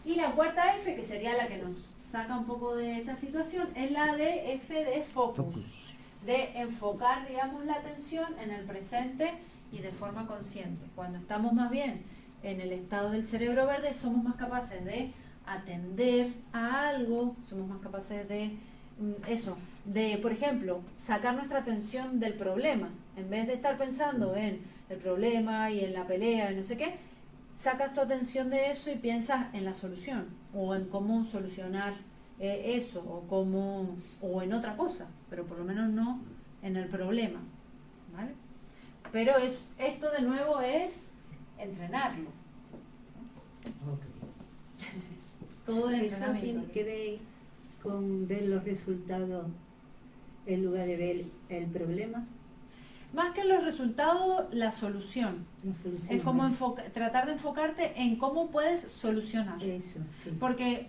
Y la cuarta F, que sería la que nos saca un poco de esta situación, es la de F de focus. De enfocar, digamos, la atención en el presente y de forma consciente. Cuando estamos más bien en el estado del cerebro verde, somos más capaces de atender a algo, somos más capaces de por ejemplo, sacar nuestra atención del problema. En vez de estar pensando en el problema y en la pelea y no sé qué, sacas tu atención de eso y piensas en la solución, o en cómo solucionar eso, o en otra cosa, pero por lo menos no en el problema, ¿vale? Pero esto de nuevo es entrenarlo. Todo es Eso entrenamiento. tiene que ver con ver los resultados en lugar de ver el problema, Más que los resultados, la solución. la solución. Es como tratar de enfocarte en cómo puedes solucionar. Eso, sí. Porque,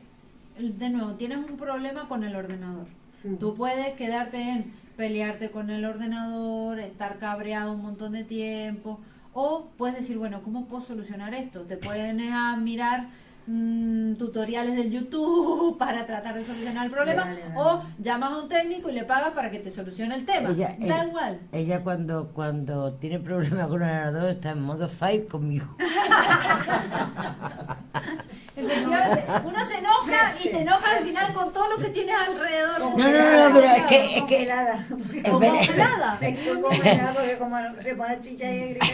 de nuevo, tienes un problema con el ordenador. Mm. Tú puedes quedarte en pelearte con el ordenador, estar cabreado un montón de tiempo, o puedes decir, bueno, ¿cómo puedo solucionar esto? Te pones a mirar tutoriales del YouTube para tratar de solucionar el problema, Vale, vale. o llamas a un técnico y le pagas para que te solucione el tema. Da igual. Ella cuando tiene problemas con el ordenador está en modo fight conmigo. Efectivamente, uno se enoja y te enoja al final con todo lo que tienes alrededor. No, pero es que Congelada. Como congelada. Me quedo congelada porque como se pone chicha y grita,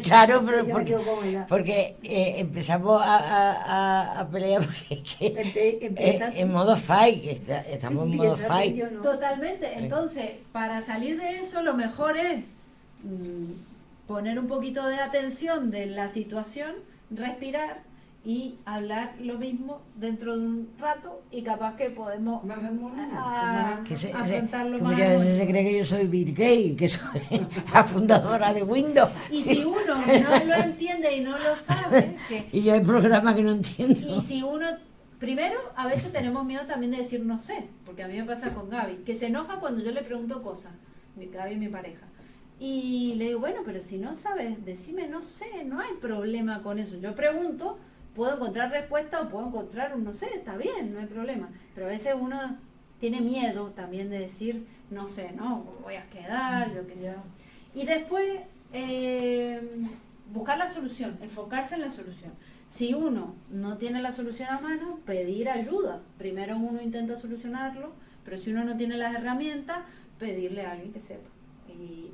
claro, pero yo me quedo congelada. porque empezamos a pelear porque es que Empieza en modo fight, estamos en modo empieza tú y fight. yo no. Totalmente. Entonces, para salir de eso, lo mejor es poner un poquito de atención de la situación, respirar y hablar lo mismo dentro de un rato, y capaz que podemos Más armonía. afrontarlo Que más. muchas veces se cree que yo soy Bill Gates, que soy la fundadora de Windows. Y si uno no lo entiende y no lo sabe, Y yo hay programas que no entiendo. y si uno, primero, a veces tenemos miedo también de decir no sé, porque a mí me pasa con Gaby, que se enoja cuando yo le pregunto cosas, Gaby, mi pareja. Y le digo, bueno, pero si no sabes, decime no sé, no hay problema con eso. Yo pregunto, puedo encontrar respuesta o puedo encontrar un no sé, está bien, no hay problema. Pero a veces uno tiene miedo también de decir no sé, no, voy a quedar, yo qué sé. Y después, buscar la solución, enfocarse en la solución. Si uno no tiene la solución a mano, pedir ayuda. Primero uno intenta solucionarlo, pero si uno no tiene las herramientas, pedirle a alguien que sepa.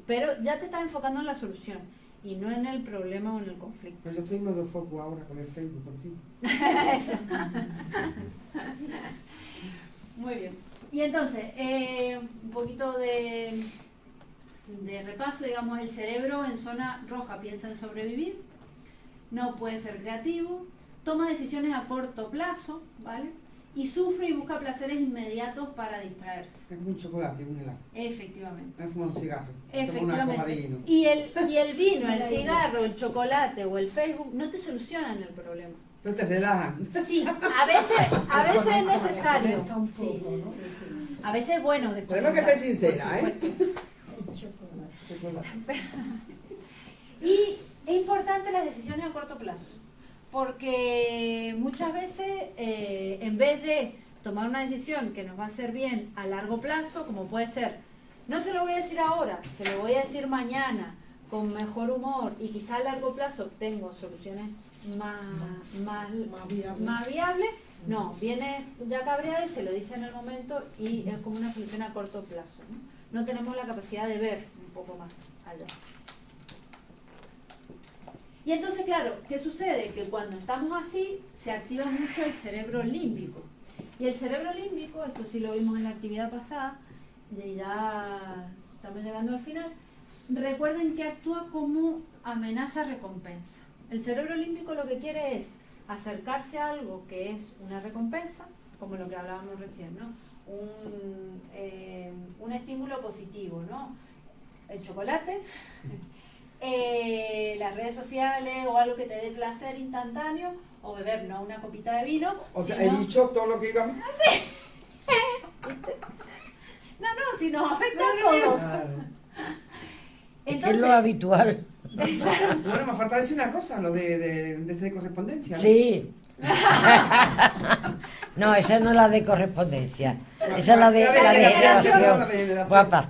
Pero ya te estás enfocando en la solución y no en el problema o en el conflicto. Pues yo estoy en modo foco ahora con el Facebook contigo. Eso. Muy bien. Y entonces, un poquito de repaso, digamos, el cerebro en zona roja piensa en sobrevivir, no puede ser creativo, toma decisiones a corto plazo, ¿vale? Y sufre y busca placeres inmediatos para distraerse. Es un chocolate, un helado. Efectivamente. Me he fumado un cigarro. Tomo una copa de Efectivamente. vino. Y el vino, el cigarro, el chocolate o el Facebook no te solucionan el problema. Pero te relajan. Sí, a veces es necesario. Está un Sí, poco, ¿no? sí, sí. A veces es bueno. Tenemos que ser sinceras, ¿eh? Chocolate. Y es importante las decisiones a corto plazo, porque muchas veces en vez de tomar una decisión que nos va a hacer bien a largo plazo, como puede ser, no se lo voy a decir ahora, se lo voy a decir mañana, con mejor humor, y quizá a largo plazo obtengo soluciones más viables, no, viene ya cabreado y se lo dice en el momento y es como una solución a corto plazo, ¿no? No tenemos la capacidad de ver un poco más allá. Y entonces, claro, ¿qué sucede? Que cuando estamos así, se activa mucho el cerebro límbico. Y el cerebro límbico, esto sí lo vimos en la actividad pasada, y ya estamos llegando al final, recuerden que actúa como amenaza-recompensa. El cerebro límbico lo que quiere es acercarse a algo que es una recompensa, como lo que hablábamos recién, ¿no? Un estímulo positivo, ¿no? El chocolate, las redes sociales o algo que te dé placer instantáneo, o beber, no una copita de vino. O sea, sino... he dicho todo lo que íbamos. No, si nos afecta a todos. Claro. Es lo habitual. Bueno, me falta decir una cosa, lo de correspondencia, ¿no? Sí. No, esa no es la de correspondencia. Esa es la de generación. La de generación. Guapa.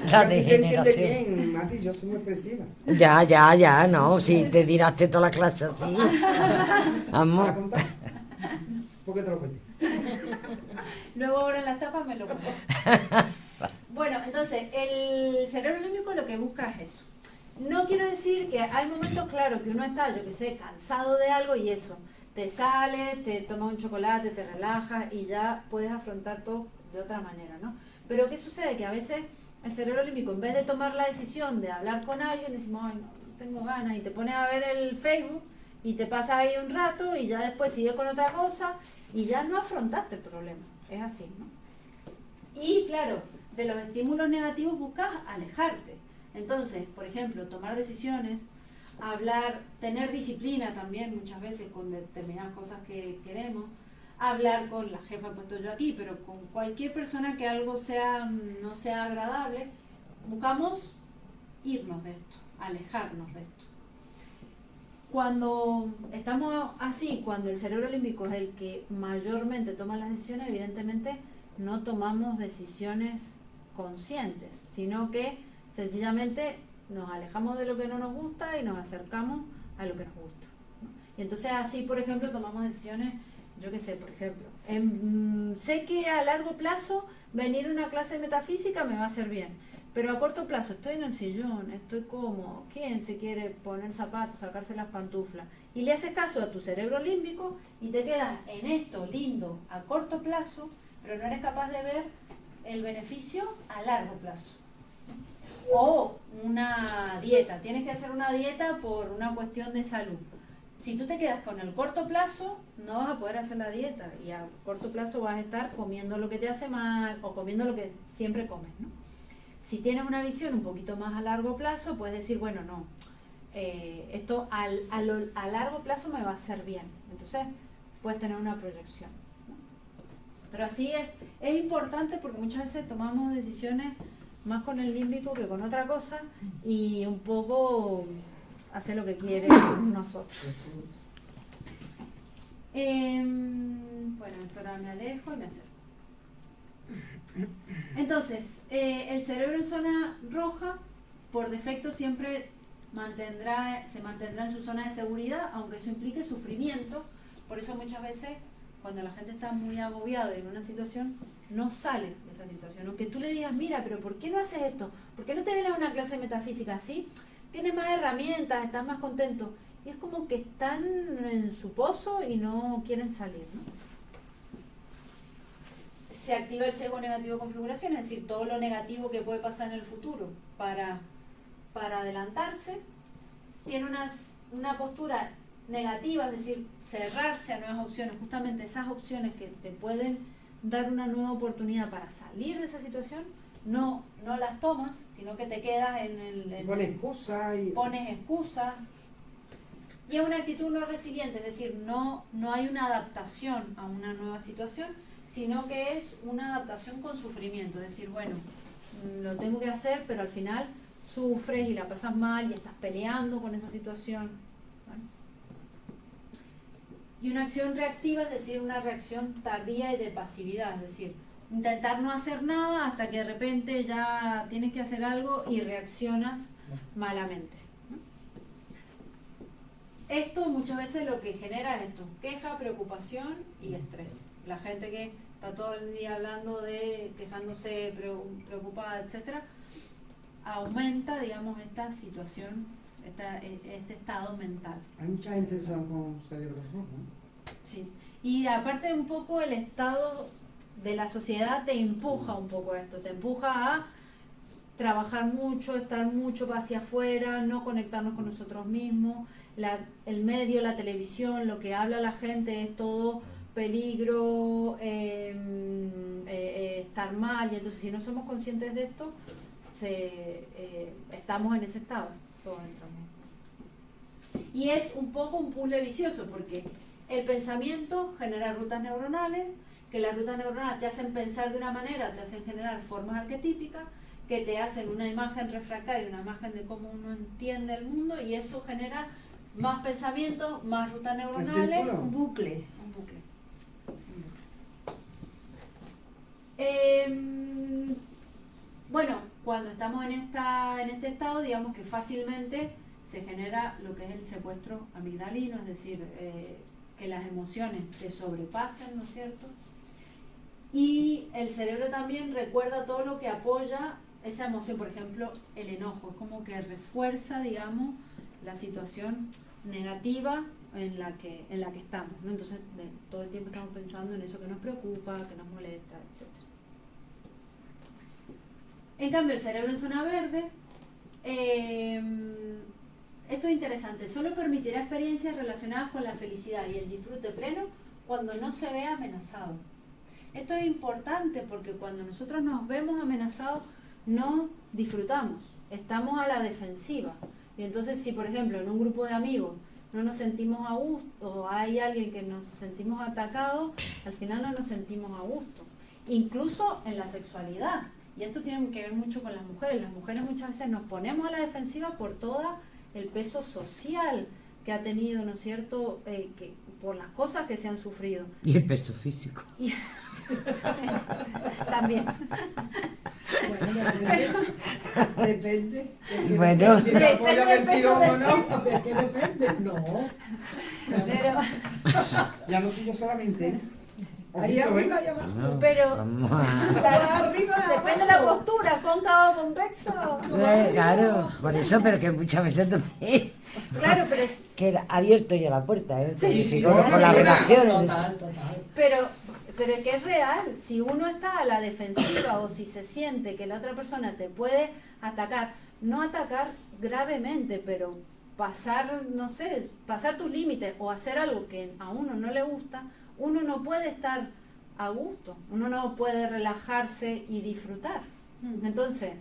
La de Casi se entiende generación. bien, Mati, yo soy muy expresiva. Ya, no, si te tiraste toda la clase así. ¿Para Vamos. contar? ¿Por qué te lo cuento? Luego ahora en las tapas me lo cuento. Bueno, entonces, el cerebro límbico lo que busca es eso. No quiero decir que hay momentos, claro, que uno está, yo que sé, cansado de algo y eso, te sales, te tomas un chocolate, te relajas y ya puedes afrontar todo de otra manera, ¿no? Pero ¿qué sucede? Que a veces el cerebro límbico, en vez de tomar la decisión de hablar con alguien, decimos, ay, no tengo ganas, y te pones a ver el Facebook y te pasas ahí un rato y ya después sigues con otra cosa y ya no afrontaste el problema. Es así, ¿no? Y claro, de los estímulos negativos buscas alejarte. Entonces, por ejemplo, tomar decisiones, hablar, tener disciplina también muchas veces con determinadas cosas que queremos, hablar con la jefa, he puesto yo aquí, pero con cualquier persona que algo no sea agradable, buscamos irnos de esto, alejarnos de esto. Cuando estamos así, cuando el cerebro límbico es el que mayormente toma las decisiones, evidentemente no tomamos decisiones conscientes, sino que sencillamente nos alejamos de lo que no nos gusta y nos acercamos a lo que nos gusta, ¿no? Y entonces así, por ejemplo, tomamos decisiones, yo qué sé, por ejemplo, sé que a largo plazo venir a una clase de metafísica me va a hacer bien, pero a corto plazo estoy en el sillón, estoy cómodo, ¿quién se quiere poner zapatos, sacarse las pantuflas? Y le haces caso a tu cerebro límbico y te quedas en esto lindo a corto plazo, pero no eres capaz de ver el beneficio a largo plazo. O una dieta, tienes que hacer una dieta por una cuestión de salud. Si tú te quedas con el corto plazo, no vas a poder hacer la dieta y a corto plazo vas a estar comiendo lo que te hace mal o comiendo lo que siempre comes, ¿no? Si tienes una visión un poquito más a largo plazo, puedes decir, bueno, no, esto a largo plazo me va a hacer bien. Entonces, puedes tener una proyección, ¿no? Pero así es importante porque muchas veces tomamos decisiones más con el límbico que con otra cosa y un poco hace lo que quiere nosotros. Bueno, esto ahora me alejo y me acerco. Entonces, el cerebro en zona roja, por defecto siempre se mantendrá en su zona de seguridad, aunque eso implique sufrimiento. Por eso muchas veces, cuando la gente está muy agobiada en una situación, no sale de esa situación. Aunque tú le digas, mira, pero ¿por qué no haces esto? ¿Por qué no te vienes a una clase de metafísica? ¿Sí? Tienes más herramientas, estás más contento. Y es como que están en su pozo y no quieren salir, ¿no? Se activa el sesgo negativo de configuración, es decir, todo lo negativo que puede pasar en el futuro para adelantarse. Tiene una postura negativa, es decir, cerrarse a nuevas opciones, justamente esas opciones que te pueden dar una nueva oportunidad para salir de esa situación, no las tomas, sino que te quedas Pones excusas y... pones excusas. Y es una actitud no resiliente, es decir, no hay una adaptación a una nueva situación, sino que es una adaptación con sufrimiento, es decir, bueno, lo tengo que hacer, pero al final sufres y la pasas mal y estás peleando con esa situación, ¿vale? Y una acción reactiva, es decir, una reacción tardía y de pasividad, es decir, intentar no hacer nada hasta que de repente ya tienes que hacer algo y reaccionas malamente, ¿no? Esto muchas veces lo que genera es esto, queja, preocupación y estrés. La gente que está todo el día hablando quejándose, preocupada, etcétera, aumenta, digamos, esta situación, este estado mental. Hay mucha gente que son con cerebros rojos, ¿no? Sí. Y aparte un poco el estado de la sociedad te empuja un poco a esto, te empuja a trabajar mucho, estar mucho hacia afuera, no conectarnos con nosotros mismos. El medio, la televisión, lo que habla la gente es todo peligro, estar mal, y entonces si no somos conscientes de esto, estamos en ese estado, todos entramos. Y es un poco un puzzle vicioso, porque el pensamiento genera rutas neuronales, que las rutas neuronales te hacen pensar de una manera, te hacen generar formas arquetípicas, que te hacen una imagen refractaria, una imagen de cómo uno entiende el mundo, y eso genera más pensamientos, más rutas neuronales. Un bucle. Un bucle. Bueno, cuando estamos en este estado, digamos que fácilmente se genera lo que es el secuestro amigdalino, es decir, que las emociones te sobrepasen, ¿no es cierto? Y el cerebro también recuerda todo lo que apoya esa emoción, por ejemplo, el enojo, es como que refuerza, digamos, la situación negativa en la que estamos, ¿no? Entonces, todo el tiempo estamos pensando en eso que nos preocupa, que nos molesta, etc. En cambio, el cerebro en zona verde, esto es interesante, solo permitirá experiencias relacionadas con la felicidad y el disfrute pleno cuando no se ve amenazado. Esto es importante porque cuando nosotros nos vemos amenazados, no disfrutamos, estamos a la defensiva. Y entonces, si por ejemplo en un grupo de amigos no nos sentimos a gusto, o hay alguien que nos sentimos atacados, al final no nos sentimos a gusto. Incluso en la sexualidad. Y esto tiene que ver mucho con las mujeres. Las mujeres muchas veces nos ponemos a la defensiva por todo el peso social que ha tenido, ¿no es cierto?, por las cosas que se han sufrido. Y el peso físico. También. Bueno, depende. Bueno. Si te apoya el tirón o no. ¿De qué depende? No. Pero, Ya no soy yo solamente. Ahí Ojito, ¿eh? arriba y abajo. No, pero vamos a... Arriba, depende de la postura, cóncavo o convexo. Claro, por eso, pero que muchas veces también... Claro, pero es, Que era abierto ya la puerta, ¿eh? Sí, sí, con, no, con las sí, relaciones. Total, total. pero es que es real. Si uno está a la defensiva o si se siente que la otra persona te puede atacar, no atacar gravemente, pero pasar, no sé, pasar tus límites o hacer algo que a uno no le gusta, uno no puede estar a gusto, uno no puede relajarse y disfrutar. Entonces,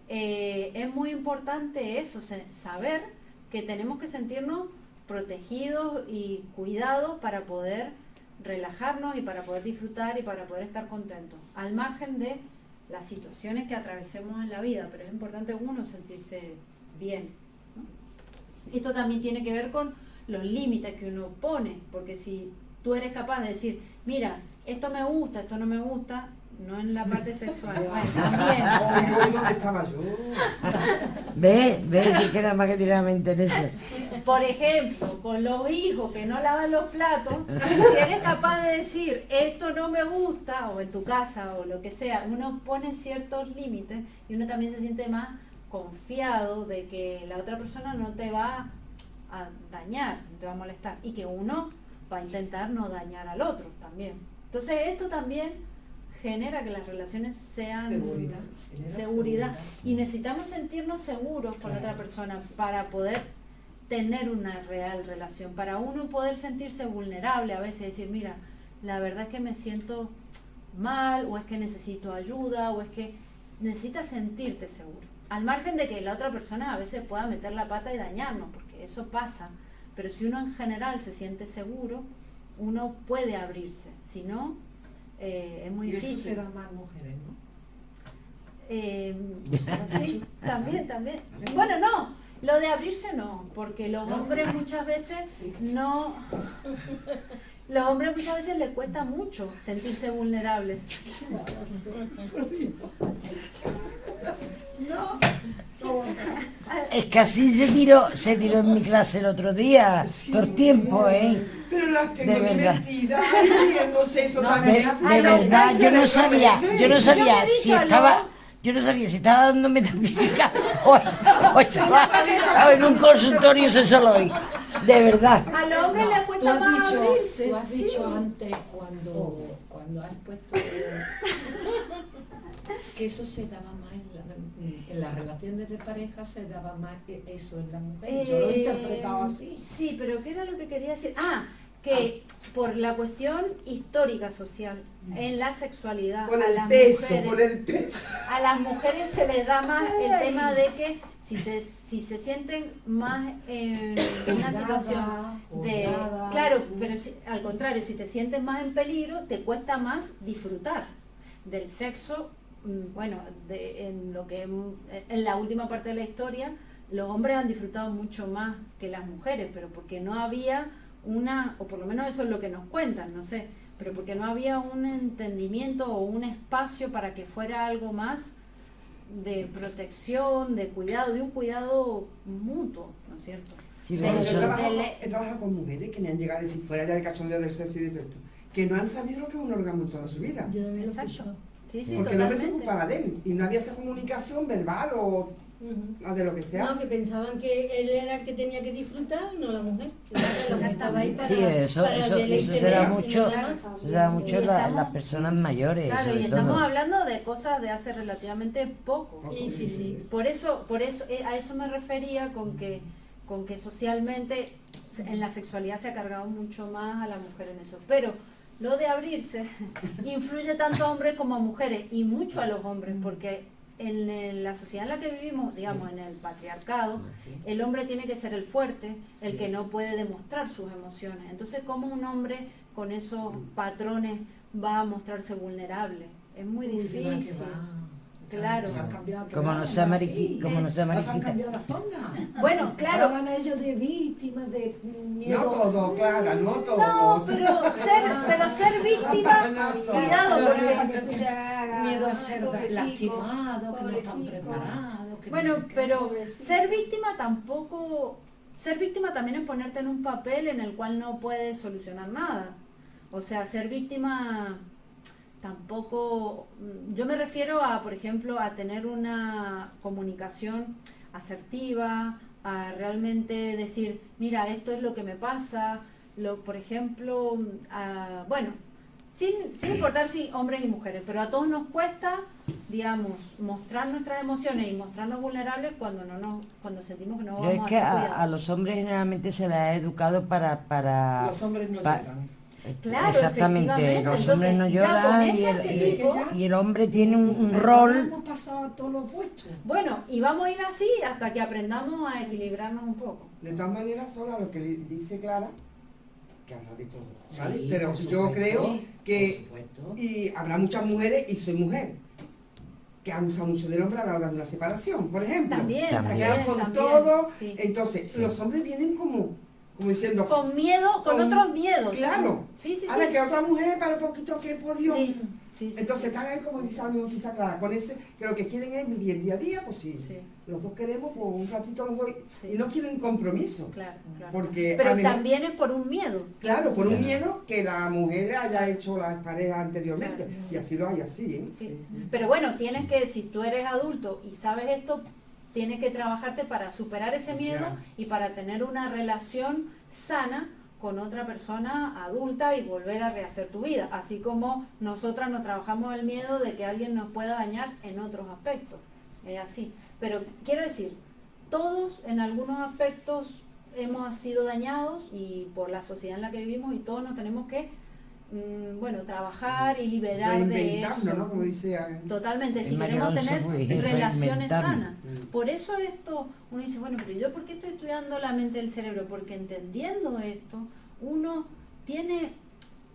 es muy importante eso, saber que tenemos que sentirnos protegidos y cuidados para poder relajarnos y para poder disfrutar y para poder estar contentos, al margen de las situaciones que atravesemos en la vida, pero es importante uno sentirse bien, ¿no? Esto también tiene que ver con los límites que uno pone, porque si tú eres capaz de decir, mira, esto me gusta, esto no me gusta, no en la parte sexual, bueno, también. Oye, ¿dónde estaba yo? Ve, si es que nada más que tirar la mente en eso. Por ejemplo, con los hijos que no lavan los platos, si eres capaz de decir, esto no me gusta, o en tu casa, o lo que sea, uno pone ciertos límites y uno también se siente más confiado de que la otra persona no te va a dañar, no te va a molestar, y que uno va a intentar no dañar al otro también. Entonces esto también genera que las relaciones sean seguridad. Y necesitamos sentirnos seguros con la otra persona para poder tener una real relación, para uno poder sentirse vulnerable a veces, decir, mira, la verdad es que me siento mal, o es que necesito ayuda, o es que necesitas sentirte seguro, al margen de que la otra persona a veces pueda meter la pata y dañarnos, porque eso pasa, pero si uno en general se siente seguro, uno puede abrirse, si no, es muy difícil. Y eso se da más mujeres, ¿no? Sí, también. Bueno, no, lo de abrirse no, porque los hombres muchas veces no... Los hombres muchas veces les cuesta mucho sentirse vulnerables. No. Es que así se tiró en mi clase el otro día, todo el tiempo, ¿eh? Pero las tengo De verdad. divertidas, riéndose eso también. De verdad, yo no sabía Yo me he si dicho, estaba... Yo no sabía si estaba dando metafísica o estaba en un consultorio sexual. De verdad. Al hombre le cuesta más abrirse. Tú has sí. dicho antes, cuando has puesto que eso se daba más en las relaciones de pareja, se daba más eso en la mujer. Yo lo he interpretado así. Sí, pero ¿qué era lo que quería decir? Que por la cuestión histórica social, en la sexualidad. Por a el las peso, mujeres, por el peso. a las mujeres se les da más el tema de que si se sienten más en una situación de... Odiada. Claro, pero al contrario, si te sientes más en peligro, te cuesta más disfrutar del sexo. Bueno, en la última parte de la historia, los hombres han disfrutado mucho más que las mujeres, pero porque no había o por lo menos eso es lo que nos cuentan, no sé, pero porque no había un entendimiento o un espacio para que fuera algo más de protección, de cuidado, de un cuidado mutuo, ¿no es cierto? Sí, Sí, pero Yo eso- he trabajado con mujeres que me han llegado a decir, fuera ya de cachondeo del sexo y de todo esto, que no han sabido lo que es un orgasmo toda su vida. Yo también lo Exacto. escucho. Sí, sí, Porque no me se totalmente. ocupaba de él y no había esa comunicación verbal o de lo que sea. No, que pensaban que él era el que tenía que disfrutar y no la mujer. La mujer estaba ahí para, Sí, eso para el deleite se da de- mucho, de demás. se da mucho Y en estamos- las personas mayores, Claro, y sobre estamos todo. hablando de cosas de hace relativamente poco. Sí, sí, sí. Por eso, a eso me refería con que socialmente en la sexualidad se ha cargado mucho más a la mujer en eso. Pero lo de abrirse influye tanto a hombres como a mujeres y mucho a los hombres, porque en la sociedad en la que vivimos, digamos, en el patriarcado, el hombre tiene que ser el fuerte, el que no puede demostrar sus emociones. Entonces, ¿cómo un hombre con esos patrones va a mostrarse vulnerable? Es muy Uy, que va, que difícil. va. Claro. Se han cambiado, que Como van, no sea van mariqui- así. como no sea Se han mariquita. cambiado las tornas. Bueno, claro. Ahora van a ellos de víctimas, de miedo. No todo, Clara, no todo. No, pero ser víctima, No, todo. cuidado, No, porque Para que tú te hagas, Miedo a ser pobrecico, lastimado, que no están pobrecico. preparados. que bueno, no sé qué. pero ser víctima también es ponerte en un papel en el cual no puedes solucionar nada. O sea, ser víctima tampoco, yo me refiero a, por ejemplo, a tener una comunicación asertiva, a realmente decir, mira, esto es lo que me pasa, por ejemplo, bueno, sin importar si hombres y mujeres, pero a todos nos cuesta, digamos, mostrar nuestras emociones y mostrarnos vulnerables cuando sentimos que no Pero es vamos que a ser a cuidados. los hombres generalmente se les ha educado para Los hombres no pa- lloran. Claro, exactamente, efectivamente. los hombres no Entonces, ya con lloran ese arquetipo, y el hombre tiene un Pero rol. Hemos pasado a todo lo opuesto. bueno, y vamos a ir así hasta que aprendamos a equilibrarnos un poco. De todas maneras, solo lo que le dice Clara, que habla de todo, ¿sabes? Sí, Pero por yo supuesto, creo que, por supuesto. y habrá muchas mujeres, y soy mujer, que abusan mucho del hombre a la hora de una separación, por ejemplo. También, Se También. quedan con también, todo, sí. entonces los hombres vienen como diciendo, Con miedo, con otros miedos. claro, Sí, sí, ahora sí. que otra mujer para lo poquito que he podido. Sí, sí, sí, Entonces sí. están ahí como dice la misma quizá Clara, con ese, que lo que quieren es vivir el día a día, pues sí, Sí. los dos queremos, pues un ratito los dos, Sí. y no quieren compromiso. Claro, claro. Porque Pero a mí- también es por un miedo. Claro, por un Claro. miedo que la mujer haya hecho las parejas anteriormente, Claro. y así lo hay así, ¿eh? Sí. Pero bueno, tienes que, si tú eres adulto y sabes esto, tienes que trabajarte para superar ese miedo Ya. y para tener una relación sana con otra persona adulta y volver a rehacer tu vida, así como nosotras nos trabajamos el miedo de que alguien nos pueda dañar en otros aspectos, es así. Pero quiero decir, todos en algunos aspectos hemos sido dañados y por la sociedad en la que vivimos y todos nos tenemos que, bueno, trabajar y liberar de Reinventarnos, eso. ¿no? Como dice... Totalmente, Es si María queremos Alonso tener Ruiz, es relaciones reinventarnos. sanas. Por eso esto, uno dice, bueno, pero yo ¿por qué estoy estudiando la mente del cerebro? Porque entendiendo esto, uno tiene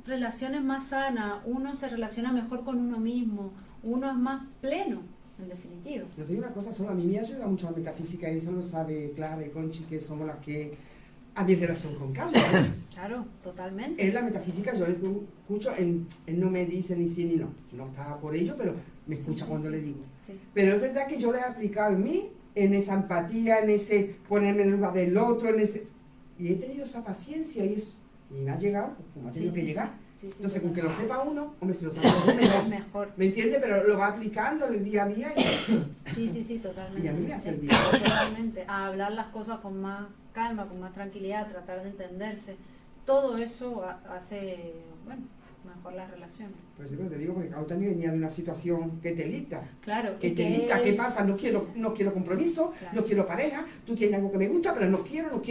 relaciones más sanas, uno se relaciona mejor con uno mismo, uno es más pleno, en definitiva. Yo te digo una cosa, solo a mí me ayuda mucho la metafísica, y eso lo sabe Clara y Conchi, que somos las que... A mi relación con Carlos. Claro, totalmente. Es la metafísica, yo le escucho, él no me dice ni sí ni no. No está por ello, pero me escucha cuando le digo. Sí. Pero es verdad que yo le he aplicado en mí, en esa empatía, en ese ponerme en el lugar del otro, en ese... Y he tenido esa paciencia y me ha llegado, como ha tenido Sí, que sí, llegar. sí, sí, Entonces, con que lo totalmente. sepa uno, hombre, si lo sabe uno, mejor. Mejor. ¿Me entiende? Pero lo va aplicando en el día a día y Sí, sí, sí, totalmente. Y a mí me ha servido. Totalmente. A hablar las cosas con más calma, con más tranquilidad, tratar de entenderse. Todo eso hace, bueno, mejor las relaciones. pues sí, pero te digo, porque Carlos también venía de una situación que telita. Claro. Que y telita, él- ¿qué pasa? No quiero compromiso, Claro. no quiero pareja, tú tienes algo que me gusta, pero no quiero.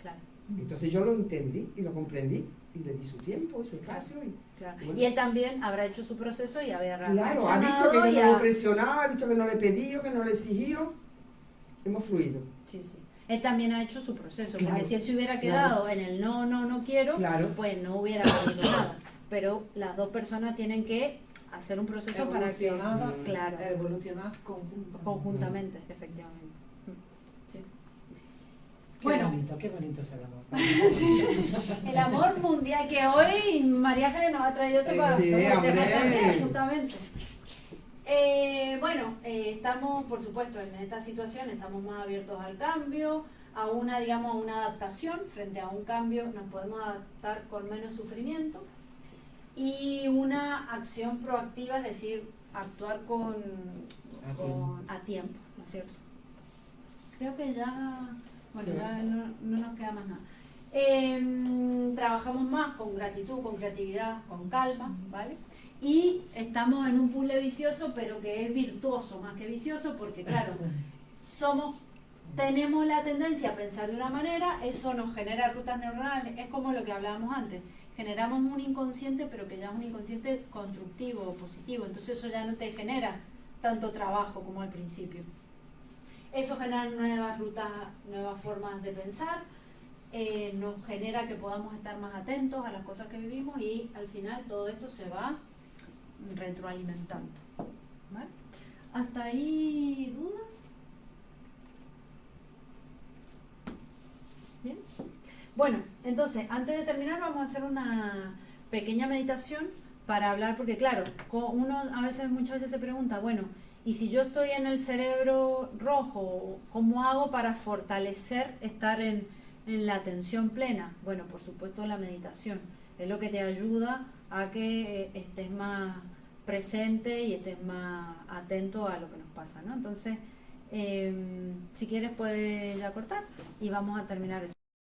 Claro. Entonces yo lo entendí y lo comprendí y le di su tiempo, su espacio. Claro. Y bueno. Y él también habrá hecho su proceso y habrá Claro, ha visto que yo no lo presionaba, ha visto que no le pedí, que no le exigió. Hemos fluido. Sí, sí. Él también ha hecho su proceso, Claro, porque si él se hubiera quedado claro. en el no quiero, Claro. pues no hubiera habido nada. Pero las dos personas tienen que hacer un proceso para que... Claro. Evolucionar Conjuntamente, efectivamente. Sí. Bueno, qué bonito es el amor. El amor mundial, que hoy María Ángeles nos ha traído otro para Sí, hombre. también, justamente. Bueno, estamos, por supuesto, en esta situación, estamos más abiertos al cambio, a una, digamos, a una adaptación. Frente a un cambio nos podemos adaptar con menos sufrimiento. Y una acción proactiva, es decir, actuar a tiempo, ¿no es cierto? Creo que ya, bueno, ya no nos queda más nada. Trabajamos más con gratitud, con creatividad, con calma, ¿vale? Y estamos en un puzzle vicioso, pero que es virtuoso más que vicioso, porque claro, tenemos la tendencia a pensar de una manera, eso nos genera rutas neuronales, es como lo que hablábamos antes, generamos un inconsciente, pero que ya es un inconsciente constructivo, positivo, entonces eso ya no te genera tanto trabajo como al principio. Eso genera nuevas rutas, nuevas formas de pensar, nos genera que podamos estar más atentos a las cosas que vivimos y al final todo esto se va retroalimentando. ¿Vale? ¿Hasta ahí dudas? Bien. Bueno, entonces, antes de terminar vamos a hacer una pequeña meditación para hablar, porque claro, uno muchas veces se pregunta, bueno, y si yo estoy en el cerebro rojo, ¿cómo hago para fortalecer estar en la atención plena? Bueno, por supuesto la meditación es lo que te ayuda a que estés más presente y estés más atento a lo que nos pasa, ¿no? Entonces, si quieres puedes ya cortar y vamos a terminar eso.